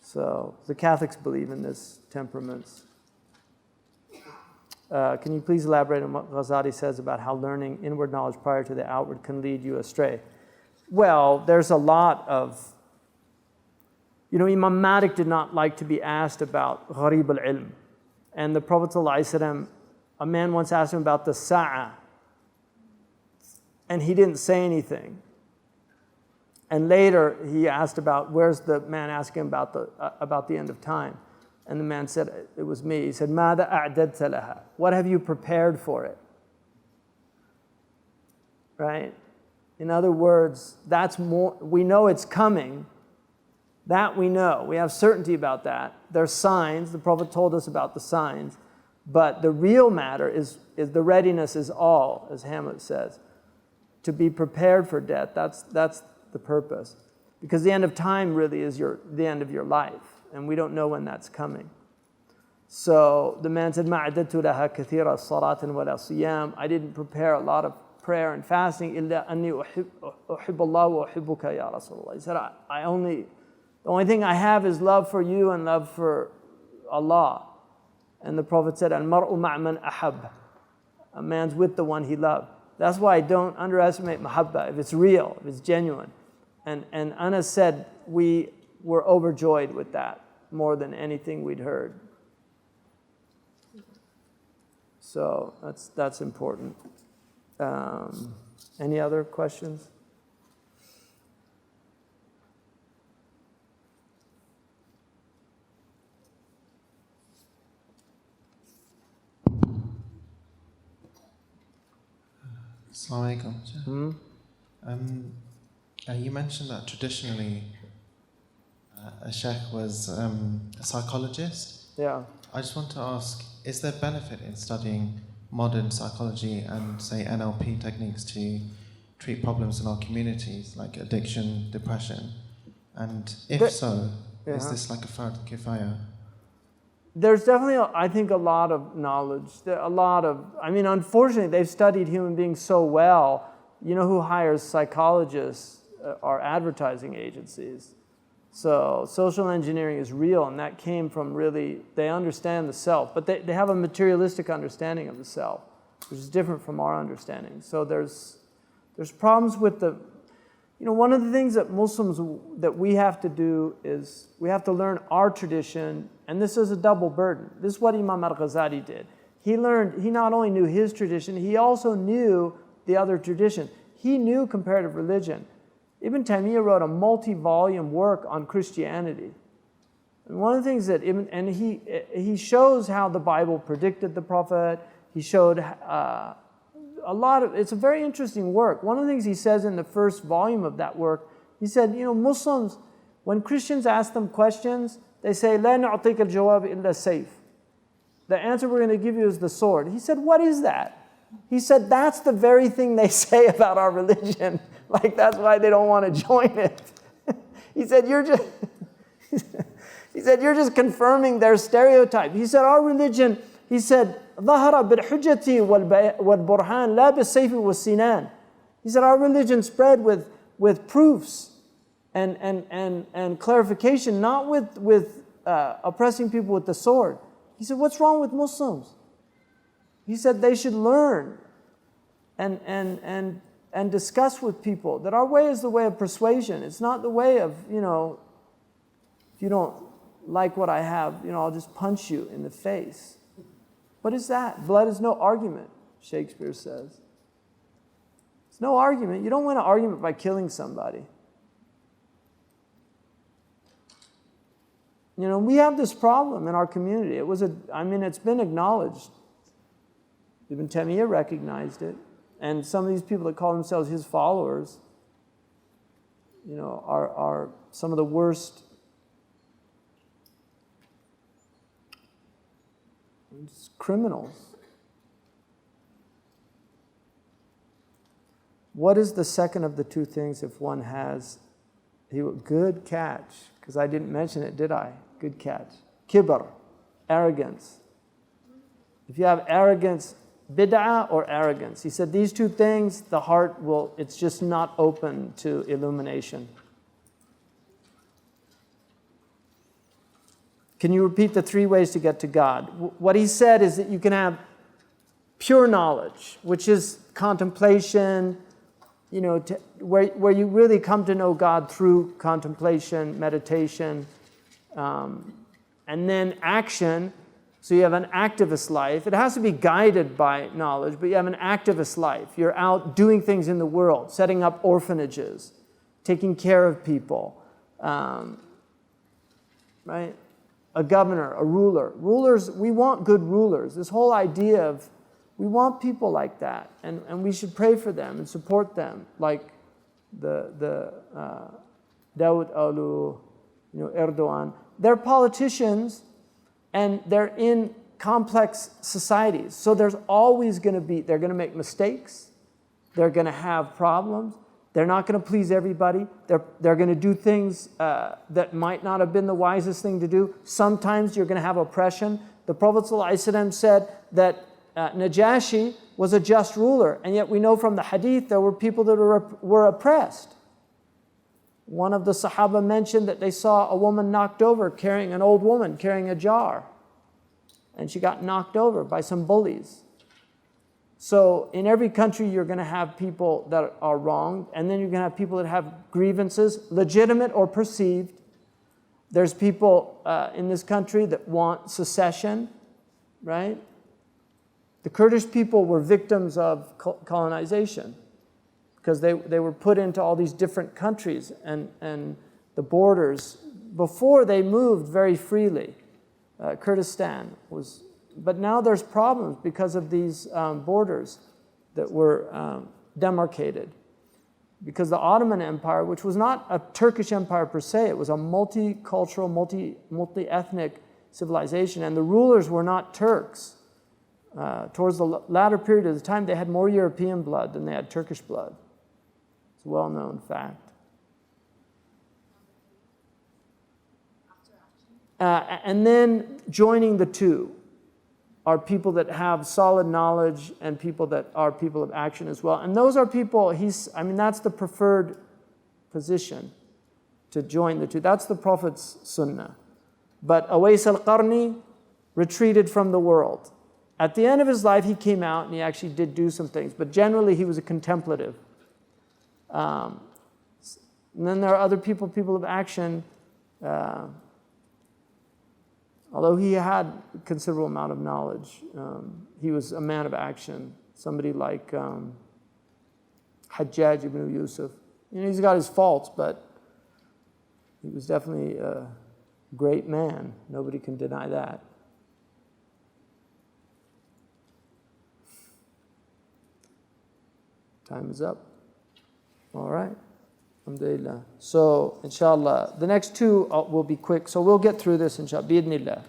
So the Catholics believe in this temperaments. Can you please elaborate on what Ghazali says about how learning inward knowledge prior to the outward can lead you astray? Well, there's a lot of, Imam Malik did not like to be asked about gharib al-ilm. And the Prophet ﷺ, a man once asked him about the sa'ah, and he didn't say anything. And later he asked where's the man asking about the end of time? And the man said, it was me. He said, ماذا أعددت لها? What have you prepared for it? Right? In other words, that's more, we know it's coming. That we know. We have certainty about that. There's signs. The Prophet told us about the signs. But the real matter is the readiness is all, as Hamlet says. To be prepared for death, that's the purpose. Because the end of time really is the end of your life. And we don't know when that's coming. So the man said, مَعَدَدْتُ لَهَا كَثِيرَ الصَّلَاةٍ وَلَا صِيَامٍ. I didn't prepare a lot of prayer and fasting. إِلَّا أَنِّي أُحِبُّ اللَّهَ وَأُحِبُّكَ يَا رَسُولَ اللَّهِ. He said, the only thing I have is love for you and love for Allah. And the Prophet said, الْمَرْءُ مَعْ مَنْ أَحَبَّ. A man's with the one he loved. That's why I don't underestimate mahabba, if it's real, if it's genuine. And Anas said, we were overjoyed with that more than anything we'd heard. So that's important. Any other questions? Assalamu alaikum. You mentioned that traditionally a sheikh was a psychologist. Yeah. I just want to ask, is there benefit in studying modern psychology and, say, NLP techniques to treat problems in our communities, like addiction, depression? And if so, is this like a fard kifaya? There's definitely, I think, a lot of knowledge. Unfortunately, they've studied human beings so well. You know who hires psychologists are advertising agencies. So social engineering is real, and that came from really, they understand the self, but they have a materialistic understanding of the self, which is different from our understanding. So there's problems with one of the things that Muslims, that we have to do is we have to learn our tradition, and this is a double burden. This is what Imam al-Ghazali did. He not only knew his tradition, he also knew the other tradition. He knew comparative religion. Ibn Taymiyyah wrote a multi-volume work on Christianity. And one of the things that he shows how the Bible predicted the Prophet. He showed it's a very interesting work. One of the things he says in the first volume of that work, he said, Muslims, when Christians ask them questions, they say, "La na'tika al-jawab illa sayf." The answer we're going to give you is the sword. He said, what is that? He said, that's the very thing they say about our religion. Like, that's why they don't want to join it. He said, you're just confirming their stereotype. He said, our religion, he said, ظهر بالحجة والبرهان لا بالسيف والسنان. He said, our religion spread with proofs and clarification, not with oppressing people with the sword. He said, what's wrong with Muslims? He said they should learn and discuss with people that our way is the way of persuasion. It's not the way of, if you don't like what I have, I'll just punch you in the face. What is that? Blood is no argument, Shakespeare says. It's no argument. You don't win an argument by killing somebody. We have this problem in our community. It's been acknowledged. Ibn Taymiyyah recognized it. And some of these people that call themselves his followers, are some of the worst criminals. What is the second of the two things if one has? Good catch, because I didn't mention it, did I? Good catch. Kibr, arrogance. If you have arrogance, bid'ah or arrogance. He said these two things, the heart it's just not open to illumination. Can you repeat the 3 ways to get to God? What he said is that you can have pure knowledge, which is contemplation, where you really come to know God through contemplation, meditation, and then action. So you have an activist life. It has to be guided by knowledge, but you have an activist life. You're out doing things in the world, setting up orphanages, taking care of people, right? A governor, a ruler. Rulers, we want good rulers. This whole idea of, we want people like that, and we should pray for them and support them, like the Dawood Alu, Erdogan. They're politicians, and they're in complex societies. So there's always going to be, they're going to make mistakes. They're going to have problems. They're not going to please everybody. They're going to do things that might not have been the wisest thing to do. Sometimes you're going to have oppression. The Prophet ﷺ said that Najashi, was a just ruler. And yet we know from the hadith there were people that were oppressed. One of the Sahaba mentioned that they saw a woman knocked over carrying an old woman carrying a jar. And she got knocked over by some bullies. So in every country you're going to have people that are wronged, and then you're going to have people that have grievances, legitimate or perceived. There's people in this country that want secession, right? The Kurdish people were victims of colonization because they were put into all these different countries and the borders before they moved very freely. Kurdistan was, but now there's problems because of these borders that were demarcated. Because the Ottoman Empire, which was not a Turkish empire per se, it was a multicultural, multi-ethnic civilization, and the rulers were not Turks. Towards the latter period of the time, they had more European blood than they had Turkish blood. It's a well-known fact. And then joining the two are people that have solid knowledge and people that are people of action as well. And those are people, that's the preferred position, to join the two. That's the Prophet's sunnah. But Uwais al-Qarni retreated from the world. At the end of his life, he came out and he actually did do some things, but generally he was a contemplative. And then there are other people of action. Although he had a considerable amount of knowledge, he was a man of action. Somebody like Hajjaj ibn Yusuf. He's got his faults, but he was definitely a great man. Nobody can deny that. Time is up. All right. Alhamdulillah. So, inshallah, the next two will be quick. So we'll get through this, inshallah, bi'idhnillah.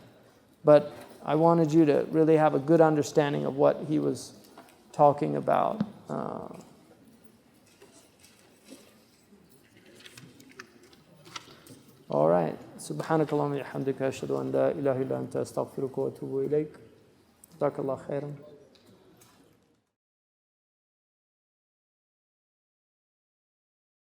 But I wanted you to really have a good understanding of what he was talking about. All right. سبحانك اللهم وبحمدك أشهد أن لا إله إلا أنت أستغفرك وأتوب إليك. جزاك الله خيرا.